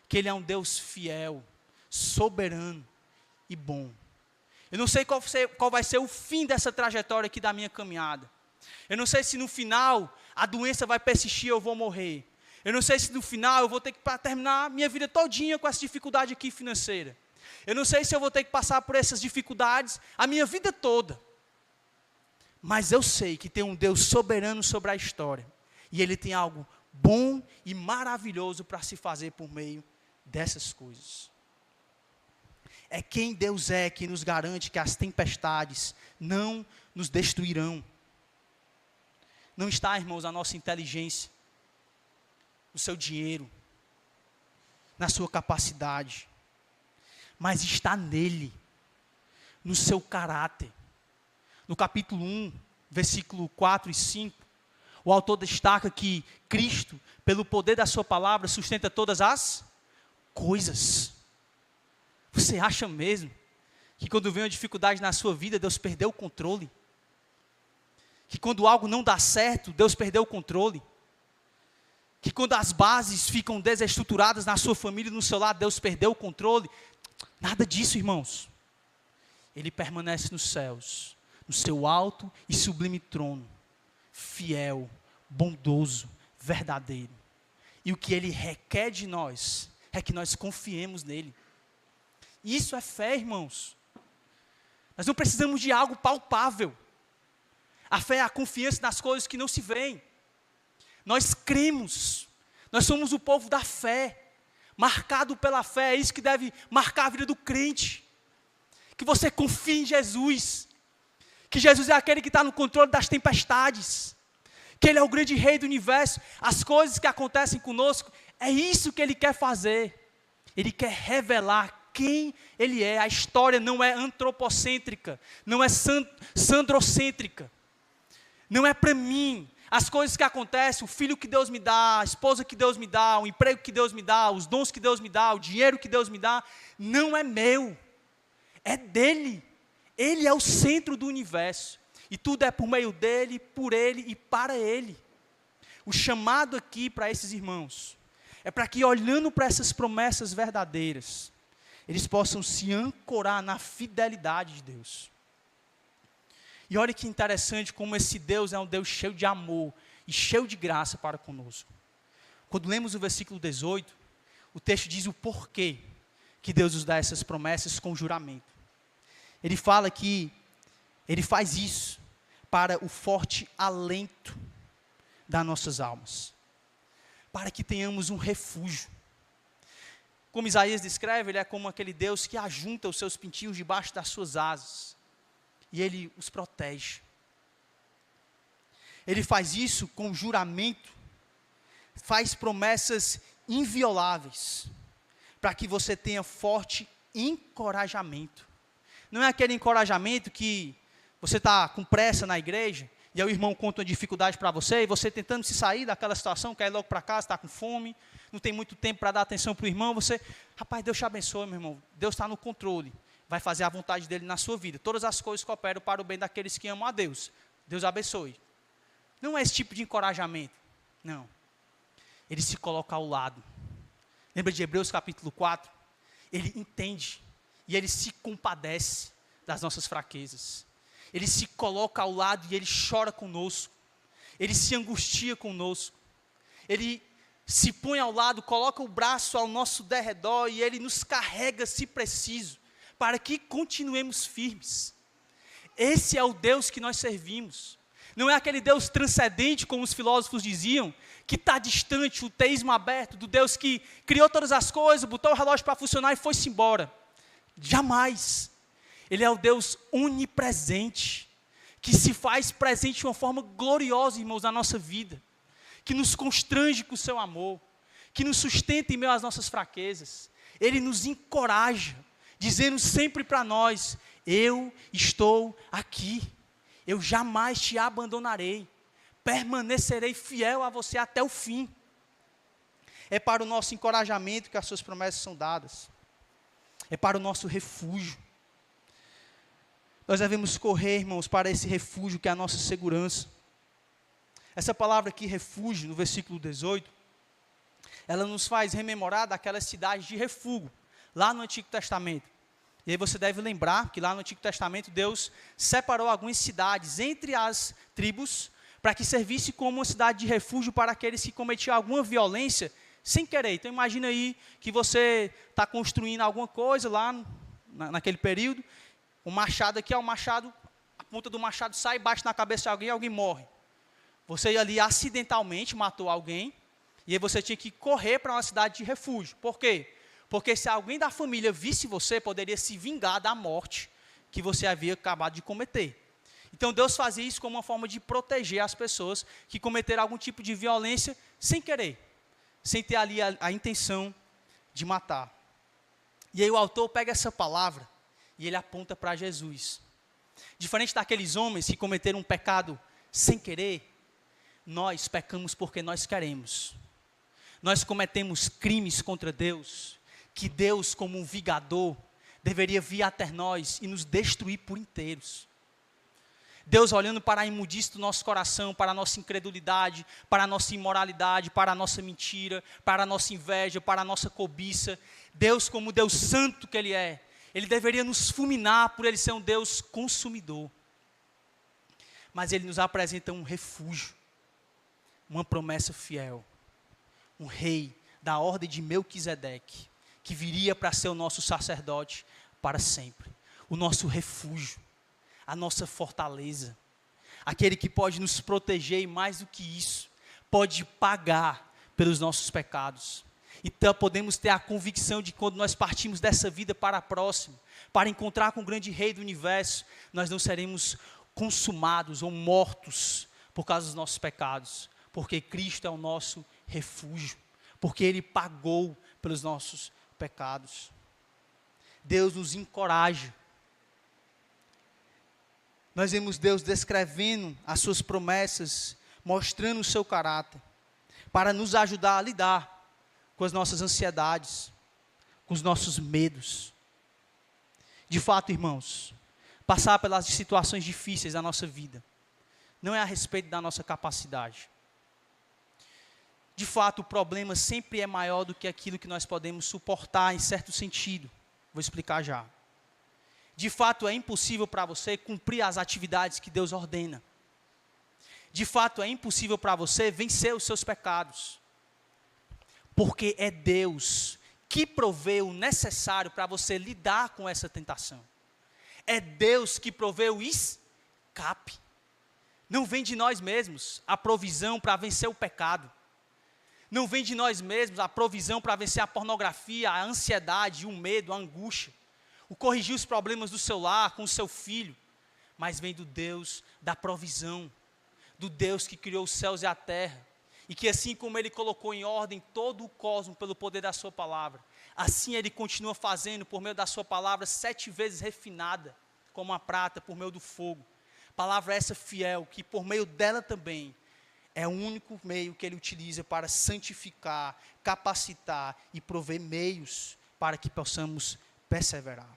que Ele é um Deus fiel, soberano e bom. Eu não sei qual vai ser o fim dessa trajetória aqui da minha caminhada. Eu não sei se no final a doença vai persistir e eu vou morrer. Eu não sei se no final eu vou ter que terminar minha vida todinha com essa dificuldade aqui financeira. Eu não sei se eu vou ter que passar por essas dificuldades a minha vida toda. Mas eu sei que tem um Deus soberano sobre a história. E Ele tem algo bom e maravilhoso para se fazer por meio dessas coisas. É quem Deus é que nos garante que as tempestades não nos destruirão. Não está, irmãos, a nossa inteligência, no seu dinheiro, na sua capacidade, mas está nele, no seu caráter. No capítulo 1, versículo 4 e 5, o autor destaca que Cristo, pelo poder da sua palavra, sustenta todas as coisas. Você acha mesmo que quando vem uma dificuldade na sua vida, Deus perdeu o controle? Que quando algo não dá certo, Deus perdeu o controle? Que quando as bases ficam desestruturadas na sua família e no seu lar, Deus perdeu o controle? Nada disso, irmãos. Ele permanece nos céus, no seu alto e sublime trono, fiel, bondoso, verdadeiro. E o que Ele requer de nós é que nós confiemos nele. Isso é fé, irmãos. Nós não precisamos de algo palpável. A fé é a confiança nas coisas que não se veem. Nós cremos. Nós somos o povo da fé. Marcado pela fé. É isso que deve marcar a vida do crente. Que você confie em Jesus. Que Jesus é aquele que está no controle das tempestades. Que Ele é o grande rei do universo. As coisas que acontecem conosco, é isso que Ele quer fazer. Ele quer revelar quem Ele é. A história não é antropocêntrica, não é sandrocêntrica, não é para mim. As coisas que acontecem, o filho que Deus me dá, a esposa que Deus me dá, o emprego que Deus me dá, os dons que Deus me dá, o dinheiro que Deus me dá, não é meu, é dEle. Ele é o centro do universo, e tudo é por meio dEle, por Ele e para Ele. O chamado aqui para esses irmãos, é para que olhando para essas promessas verdadeiras, eles possam se ancorar na fidelidade de Deus. E olha que interessante como esse Deus é um Deus cheio de amor e cheio de graça para conosco. Quando lemos o versículo 18, o texto diz o porquê que Deus nos dá essas promessas com juramento. Ele fala que Ele faz isso para o forte alento das nossas almas, para que tenhamos um refúgio. Como Isaías descreve, Ele é como aquele Deus que ajunta os seus pintinhos debaixo das suas asas, e Ele os protege. Ele faz isso com juramento, faz promessas invioláveis, para que você tenha forte encorajamento. Não é aquele encorajamento que você está com pressa na igreja, e aí o irmão conta uma dificuldade para você, e você tentando se sair daquela situação, quer ir logo para casa, está com fome, não tem muito tempo para dar atenção para o irmão, você, rapaz, Deus te abençoe, meu irmão, Deus está no controle, vai fazer a vontade dEle na sua vida, todas as coisas cooperam para o bem daqueles que amam a Deus, Deus abençoe. Não é esse tipo de encorajamento, não, Ele se coloca ao lado. Lembra de Hebreus capítulo 4? Ele entende, e Ele se compadece das nossas fraquezas, Ele se coloca ao lado e Ele chora conosco, Ele se angustia conosco, Ele se põe ao lado, coloca o braço ao nosso derredor e Ele nos carrega se preciso, para que continuemos firmes. Esse é o Deus que nós servimos. Não é aquele Deus transcendente, como os filósofos diziam, que está distante, o teísmo aberto, do Deus que criou todas as coisas, botou o relógio para funcionar e foi-se embora. Jamais. Ele é o Deus onipresente, que se faz presente de uma forma gloriosa, irmãos, na nossa vida, que nos constrange com o seu amor, que nos sustenta em meio às nossas fraquezas. Ele nos encoraja, dizendo sempre para nós, eu estou aqui, eu jamais te abandonarei, permanecerei fiel a você até o fim. É para o nosso encorajamento que as suas promessas são dadas. É para o nosso refúgio. Nós devemos correr, irmãos, para esse refúgio que é a nossa segurança. Essa palavra aqui, refúgio, no versículo 18, ela nos faz rememorar daquelas cidades de refúgio, lá no Antigo Testamento. E aí você deve lembrar que lá no Antigo Testamento Deus separou algumas cidades entre as tribos para que servisse como uma cidade de refúgio para aqueles que cometiam alguma violência sem querer. Então imagina aí que você está construindo alguma coisa lá naquele período, o machado aqui, o machado, a ponta do machado sai, bate na cabeça de alguém e alguém morre. Você ali acidentalmente matou alguém, e aí você tinha que correr para uma cidade de refúgio. Por quê? Porque se alguém da família visse você, poderia se vingar da morte que você havia acabado de cometer. Então Deus fazia isso como uma forma de proteger as pessoas que cometeram algum tipo de violência sem querer, sem ter ali a intenção de matar. E aí o autor pega essa palavra e ele aponta para Jesus. Diferente daqueles homens que cometeram um pecado sem querer, nós pecamos porque nós queremos. Nós cometemos crimes contra Deus, que Deus, como um vingador, deveria vir até nós e nos destruir por inteiros. Deus olhando para a imundície do nosso coração, para a nossa incredulidade, para a nossa imoralidade, para a nossa mentira, para a nossa inveja, para a nossa cobiça. Deus, como Deus santo que Ele é, Ele deveria nos fulminar por Ele ser um Deus consumidor. Mas Ele nos apresenta um refúgio, uma promessa fiel, um rei da ordem de Melquisedeque, que viria para ser o nosso sacerdote para sempre, o nosso refúgio, a nossa fortaleza, aquele que pode nos proteger e mais do que isso, pode pagar pelos nossos pecados. Então podemos ter a convicção de que quando nós partimos dessa vida para a próxima, para encontrar com o grande rei do universo, nós não seremos consumados ou mortos por causa dos nossos pecados, porque Cristo é o nosso refúgio, porque Ele pagou pelos nossos pecados. Deus nos encoraja. Nós vemos Deus descrevendo as suas promessas, mostrando o seu caráter, para nos ajudar a lidar com as nossas ansiedades, com os nossos medos. De fato, irmãos, passar pelas situações difíceis da nossa vida não é a respeito da nossa capacidade. De fato, o problema sempre é maior do que aquilo que nós podemos suportar em certo sentido. Vou explicar já. De fato, é impossível para você cumprir as atividades que Deus ordena. De fato, é impossível para você vencer os seus pecados. Porque é Deus que provê o necessário para você lidar com essa tentação. É Deus que provê o escape. Não vem de nós mesmos a provisão para vencer o pecado. Não vem de nós mesmos a provisão para vencer a pornografia, a ansiedade, o medo, a angústia. O corrigir os problemas do seu lar, com o seu filho. Mas vem do Deus da provisão. Do Deus que criou os céus e a terra. E que assim como Ele colocou em ordem todo o cosmos pelo poder da sua palavra, assim Ele continua fazendo por meio da sua palavra 7 vezes refinada, como a prata por meio do fogo. Palavra essa fiel, que por meio dela também, é o único meio que Ele utiliza para santificar, capacitar e prover meios para que possamos perseverar.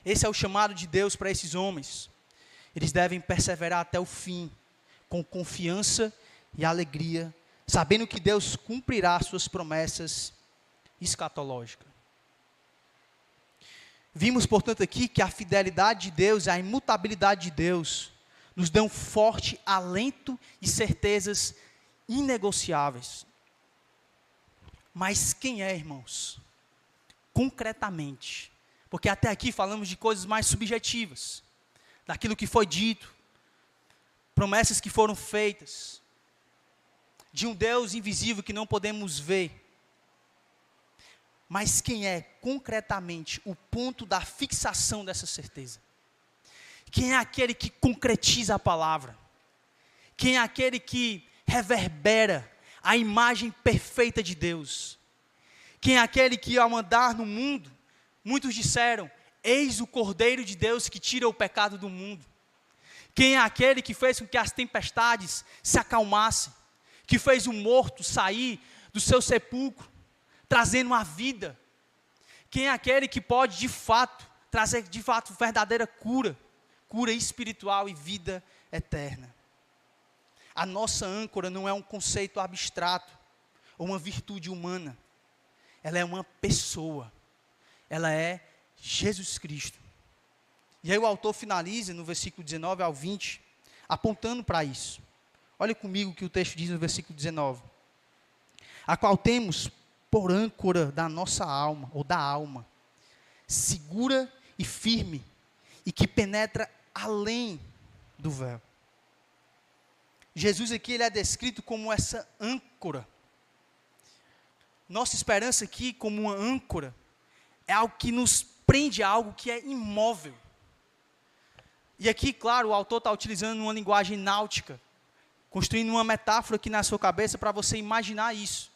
Esse é o chamado de Deus para esses homens. Eles devem perseverar até o fim, com confiança e alegria, sabendo que Deus cumprirá suas promessas escatológicas. Vimos, portanto, aqui que a fidelidade de Deus e a imutabilidade de Deus nos dão forte alento e certezas inegociáveis. Mas quem é, irmãos? Concretamente, porque até aqui falamos de coisas mais subjetivas, daquilo que foi dito, promessas que foram feitas, de um Deus invisível que não podemos ver. Mas quem é concretamente o ponto da fixação dessa certeza? Quem é aquele que concretiza a palavra? Quem é aquele que reverbera a imagem perfeita de Deus? Quem é aquele que ao andar no mundo, muitos disseram, eis o Cordeiro de Deus que tira o pecado do mundo. Quem é aquele que fez com que as tempestades se acalmassem, que fez o morto sair do seu sepulcro, trazendo a vida. Quem é aquele que pode, de fato, trazer, de fato, verdadeira cura espiritual e vida eterna? A nossa âncora não é um conceito abstrato, ou uma virtude humana. Ela é uma pessoa. Ela é Jesus Cristo. E aí o autor finaliza no versículo 19 ao 20, apontando para isso. Olha comigo o que o texto diz no versículo 19. A qual temos por âncora da nossa alma, ou da alma, segura e firme, e que penetra além do véu. Jesus aqui, ele é descrito como essa âncora. Nossa esperança aqui, como uma âncora, é algo que nos prende a algo que é imóvel. E aqui, claro, o autor está utilizando uma linguagem náutica, construindo uma metáfora aqui na sua cabeça para você imaginar isso.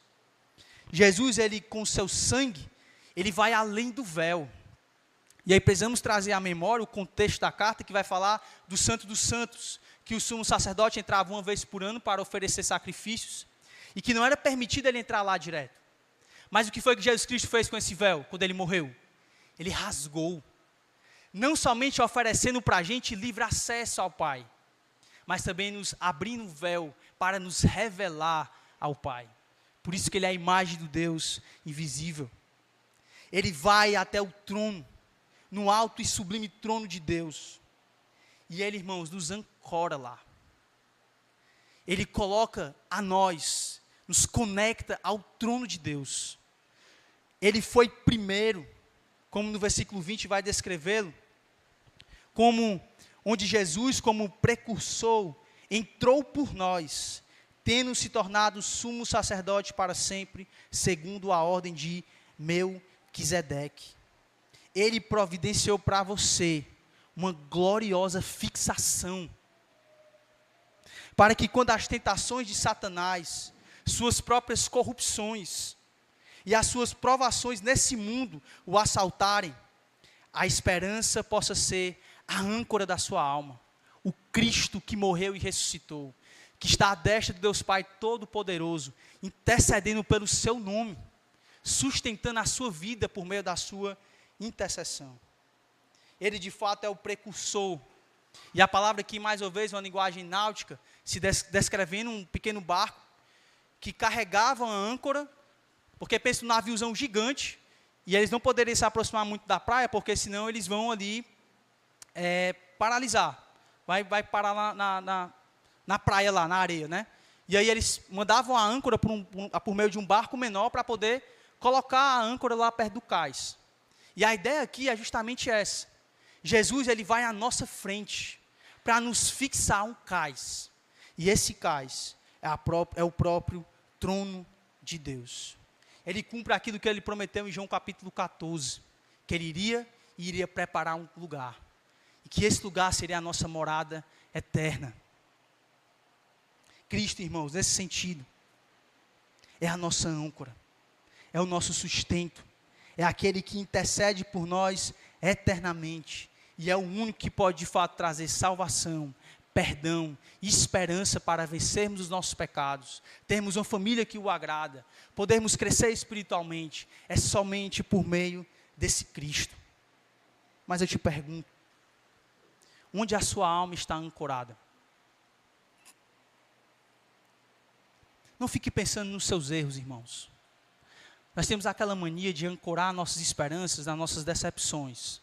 Jesus, ele com o seu sangue, ele vai além do véu. E aí precisamos trazer à memória o contexto da carta que vai falar do Santo dos Santos, que o sumo sacerdote entrava uma vez por ano para oferecer sacrifícios, e que não era permitido ele entrar lá direto. Mas o que foi que Jesus Cristo fez com esse véu, quando ele morreu? Ele rasgou. Não somente oferecendo para a gente livre acesso ao Pai, mas também nos abrindo o véu para nos revelar ao Pai. Por isso que ele é a imagem do Deus invisível. Ele vai até o trono, no alto e sublime trono de Deus. E ele, irmãos, nos ancora lá. Ele coloca a nós, nos conecta ao trono de Deus. Ele foi primeiro, como no versículo 20 vai descrevê-lo, como onde Jesus, como precursor, entrou por nós, tendo se tornado sumo sacerdote para sempre, segundo a ordem de Melquisedeque. Ele providenciou para você uma gloriosa fixação, para que quando as tentações de Satanás, suas próprias corrupções e as suas provações nesse mundo o assaltarem, a esperança possa ser a âncora da sua alma, o Cristo que morreu e ressuscitou, que está à destra de Deus Pai Todo-Poderoso, intercedendo pelo seu nome, sustentando a sua vida por meio da sua intercessão. Ele de fato é o precursor. E a palavra aqui, mais uma vez, uma linguagem náutica, se descrevendo um pequeno barco que carregava a âncora, porque pensa num naviozão gigante, e eles não poderiam se aproximar muito da praia, porque senão eles vão ali paralisar. Vai parar lá na praia, lá na areia, né? E aí eles mandavam a âncora por meio de um barco menor para poder colocar a âncora lá perto do cais. E a ideia aqui é justamente essa. Jesus, ele vai à nossa frente para nos fixar um cais. E esse cais é o próprio trono de Deus. Ele cumpre aquilo que ele prometeu em João capítulo 14, que ele iria preparar um lugar. E que esse lugar seria a nossa morada eterna. Cristo, irmãos, nesse sentido, é a nossa âncora, é o nosso sustento, é aquele que intercede por nós eternamente, e é o único que pode de fato trazer salvação, perdão e esperança para vencermos os nossos pecados, termos uma família que o agrada, podermos crescer espiritualmente, é somente por meio desse Cristo. Mas eu te pergunto, onde a sua alma está ancorada? Não fique pensando nos seus erros, irmãos. Nós temos aquela mania de ancorar nossas esperanças nas nossas decepções.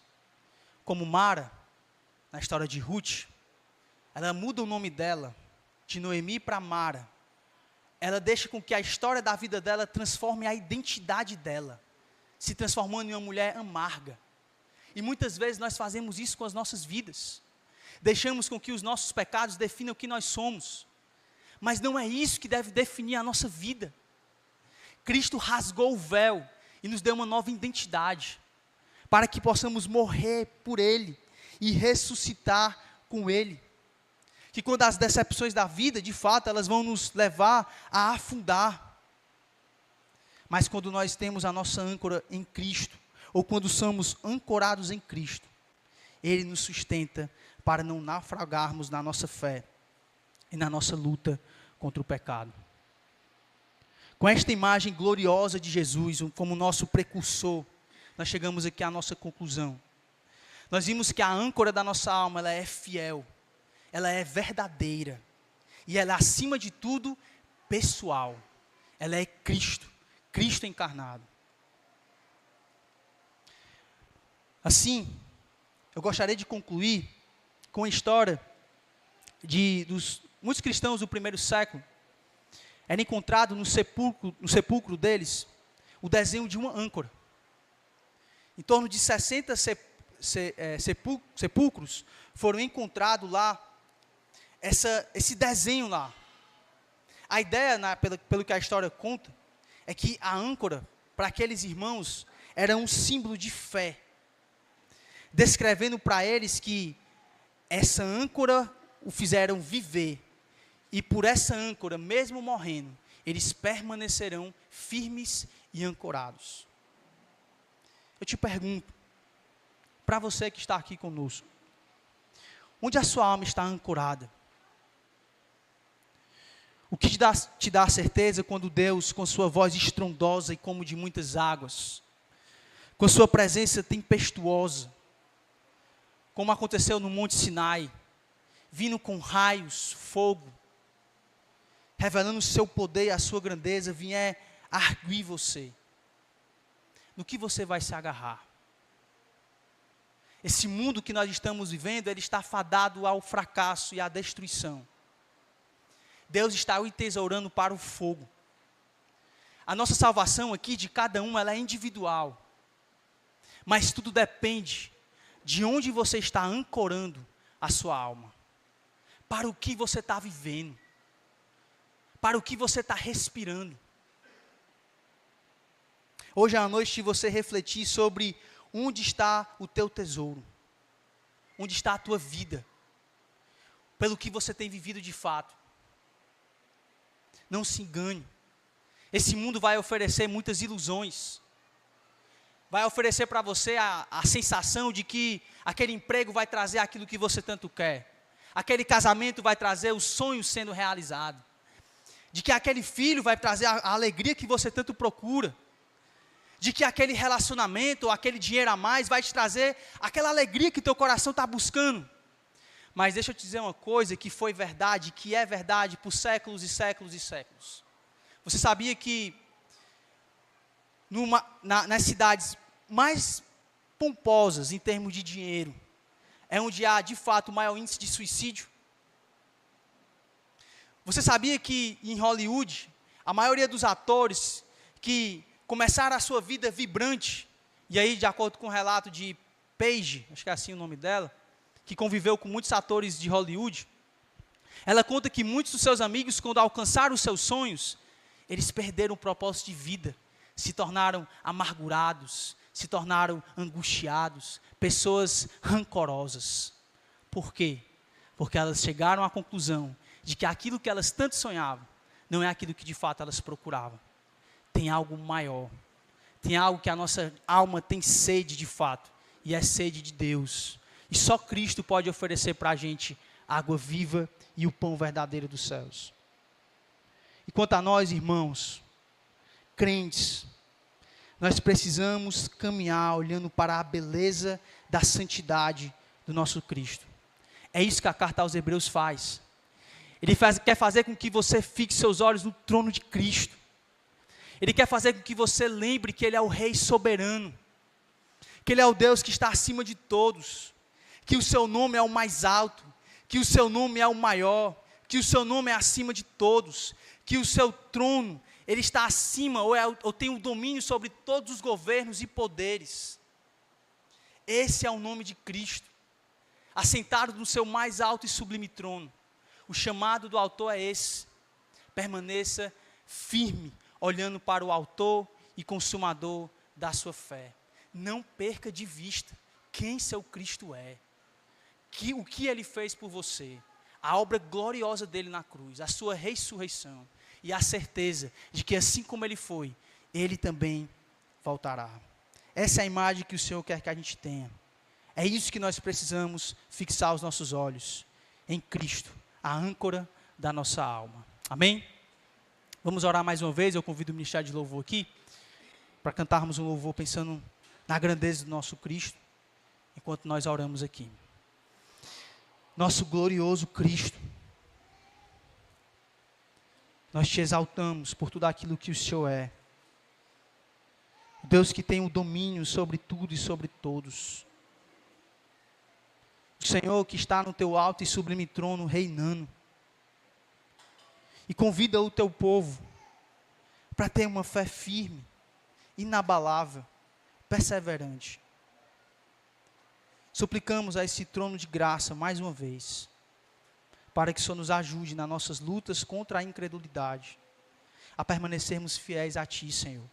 Como Mara, na história de Ruth, ela muda o nome dela, de Noemi para Mara. Ela deixa com que a história da vida dela transforme a identidade dela, se transformando em uma mulher amarga. E muitas vezes nós fazemos isso com as nossas vidas. Deixamos com que os nossos pecados definam o que nós somos. Mas não é isso que deve definir a nossa vida. Cristo rasgou o véu e nos deu uma nova identidade, para que possamos morrer por Ele e ressuscitar com Ele. Que quando as decepções da vida, de fato, elas vão nos levar a afundar. Mas quando nós temos a nossa âncora em Cristo, ou quando somos ancorados em Cristo, Ele nos sustenta para não naufragarmos na nossa fé e na nossa luta contra o pecado. Com esta imagem gloriosa de Jesus como nosso precursor, nós chegamos aqui à nossa conclusão. Nós vimos que a âncora da nossa alma, ela é fiel, ela é verdadeira, e ela é, acima de tudo, pessoal. Ela é Cristo, Cristo encarnado. Assim, eu gostaria de concluir com a história dos muitos cristãos do primeiro século. Era encontrado no sepulcro deles o desenho de uma âncora. Em torno de 60 sepulcros foram encontrados lá, esse desenho lá. A ideia, pelo que a história conta, é que a âncora, para aqueles irmãos, era um símbolo de fé, descrevendo para eles que essa âncora o fizeram viver, e por essa âncora, mesmo morrendo, eles permanecerão firmes e ancorados. Eu te pergunto, para você que está aqui conosco, onde a sua alma está ancorada? O que te dá certeza quando Deus, com sua voz estrondosa e como de muitas águas, com sua presença tempestuosa, como aconteceu no Monte Sinai, vindo com raios, fogo, revelando o seu poder e a sua grandeza, vier arguir você, no que você vai se agarrar? Esse mundo que nós estamos vivendo, ele está fadado ao fracasso e à destruição. Deus está o entesourando para o fogo. A nossa salvação aqui, de cada um, ela é individual. Mas tudo depende de onde você está ancorando a sua alma. Para o que você está vivendo. Para o que você está respirando. Hoje à noite você refletir sobre onde está o teu tesouro. Onde está a tua vida. Pelo que você tem vivido de fato. Não se engane. Esse mundo vai oferecer muitas ilusões. Vai oferecer para você a sensação de que aquele emprego vai trazer aquilo que você tanto quer. Aquele casamento vai trazer os sonhos sendo realizados. De que aquele filho vai trazer a alegria que você tanto procura. De que aquele relacionamento ou aquele dinheiro a mais vai te trazer aquela alegria que teu coração está buscando. Mas deixa eu te dizer uma coisa que foi verdade, que é verdade por séculos e séculos e séculos. Você sabia que nas cidades mais pomposas em termos de dinheiro, é onde há de fato o maior índice de suicídio? Você sabia que em Hollywood, a maioria dos atores que começaram a sua vida vibrante, e aí de acordo com o relato de Paige, acho que é assim o nome dela, que conviveu com muitos atores de Hollywood, ela conta que muitos dos seus amigos, quando alcançaram os seus sonhos, eles perderam o propósito de vida, se tornaram amargurados, se tornaram angustiados, pessoas rancorosas. Por quê? Porque elas chegaram à conclusão de que aquilo que elas tanto sonhavam, não é aquilo que de fato elas procuravam. Tem algo maior, tem algo que a nossa alma tem sede de fato, e é sede de Deus. E só Cristo pode oferecer para a gente água viva e o pão verdadeiro dos céus. E quanto a nós, irmãos, crentes, nós precisamos caminhar olhando para a beleza da santidade do nosso Cristo. É isso que a carta aos Hebreus faz. Ele quer fazer com que você fixe seus olhos no trono de Cristo. Ele quer fazer com que você lembre que Ele é o Rei soberano. Que Ele é o Deus que está acima de todos. Que o seu nome é o mais alto. Que o seu nome é o maior. Que o seu nome é acima de todos. Que o seu trono, Ele está acima ou tem o domínio sobre todos os governos e poderes. Esse é o nome de Cristo. Assentado no seu mais alto e sublime trono. O chamado do autor é esse. Permaneça firme, olhando para o autor e consumador da sua fé. Não perca de vista quem seu Cristo é. O que Ele fez por você. A obra gloriosa dEle na cruz. A sua ressurreição. E a certeza de que assim como Ele foi, Ele também voltará. Essa é a imagem que o Senhor quer que a gente tenha. É isso que nós precisamos fixar os nossos olhos. Em Cristo, a âncora da nossa alma. Amém? Vamos orar mais uma vez. Eu convido o Ministério de Louvor aqui, para cantarmos um louvor pensando na grandeza do nosso Cristo, enquanto nós oramos aqui. Nosso glorioso Cristo, nós te exaltamos por tudo aquilo que o Senhor é. Deus que tem o domínio sobre tudo e sobre todos. O Senhor que está no teu alto e sublime trono reinando. E convida o teu povo para ter uma fé firme, inabalável, perseverante. Suplicamos a esse trono de graça mais uma vez, para que o Senhor nos ajude nas nossas lutas contra a incredulidade, a permanecermos fiéis a Ti, Senhor,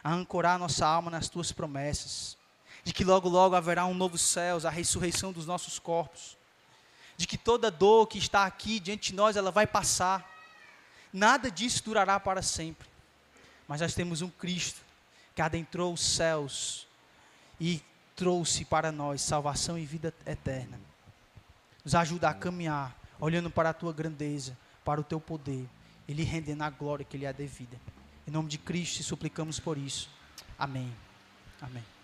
a ancorar nossa alma nas Tuas promessas, de que logo logo haverá um novo céu, a ressurreição dos nossos corpos, de que toda dor que está aqui diante de nós, ela vai passar, nada disso durará para sempre, mas nós temos um Cristo que adentrou os céus e trouxe para nós salvação e vida eterna. Nos ajuda a caminhar, olhando para a Tua grandeza, para o Teu poder, e lhe rendendo a glória que lhe é devida. Em nome de Cristo, suplicamos por isso. Amém. Amém.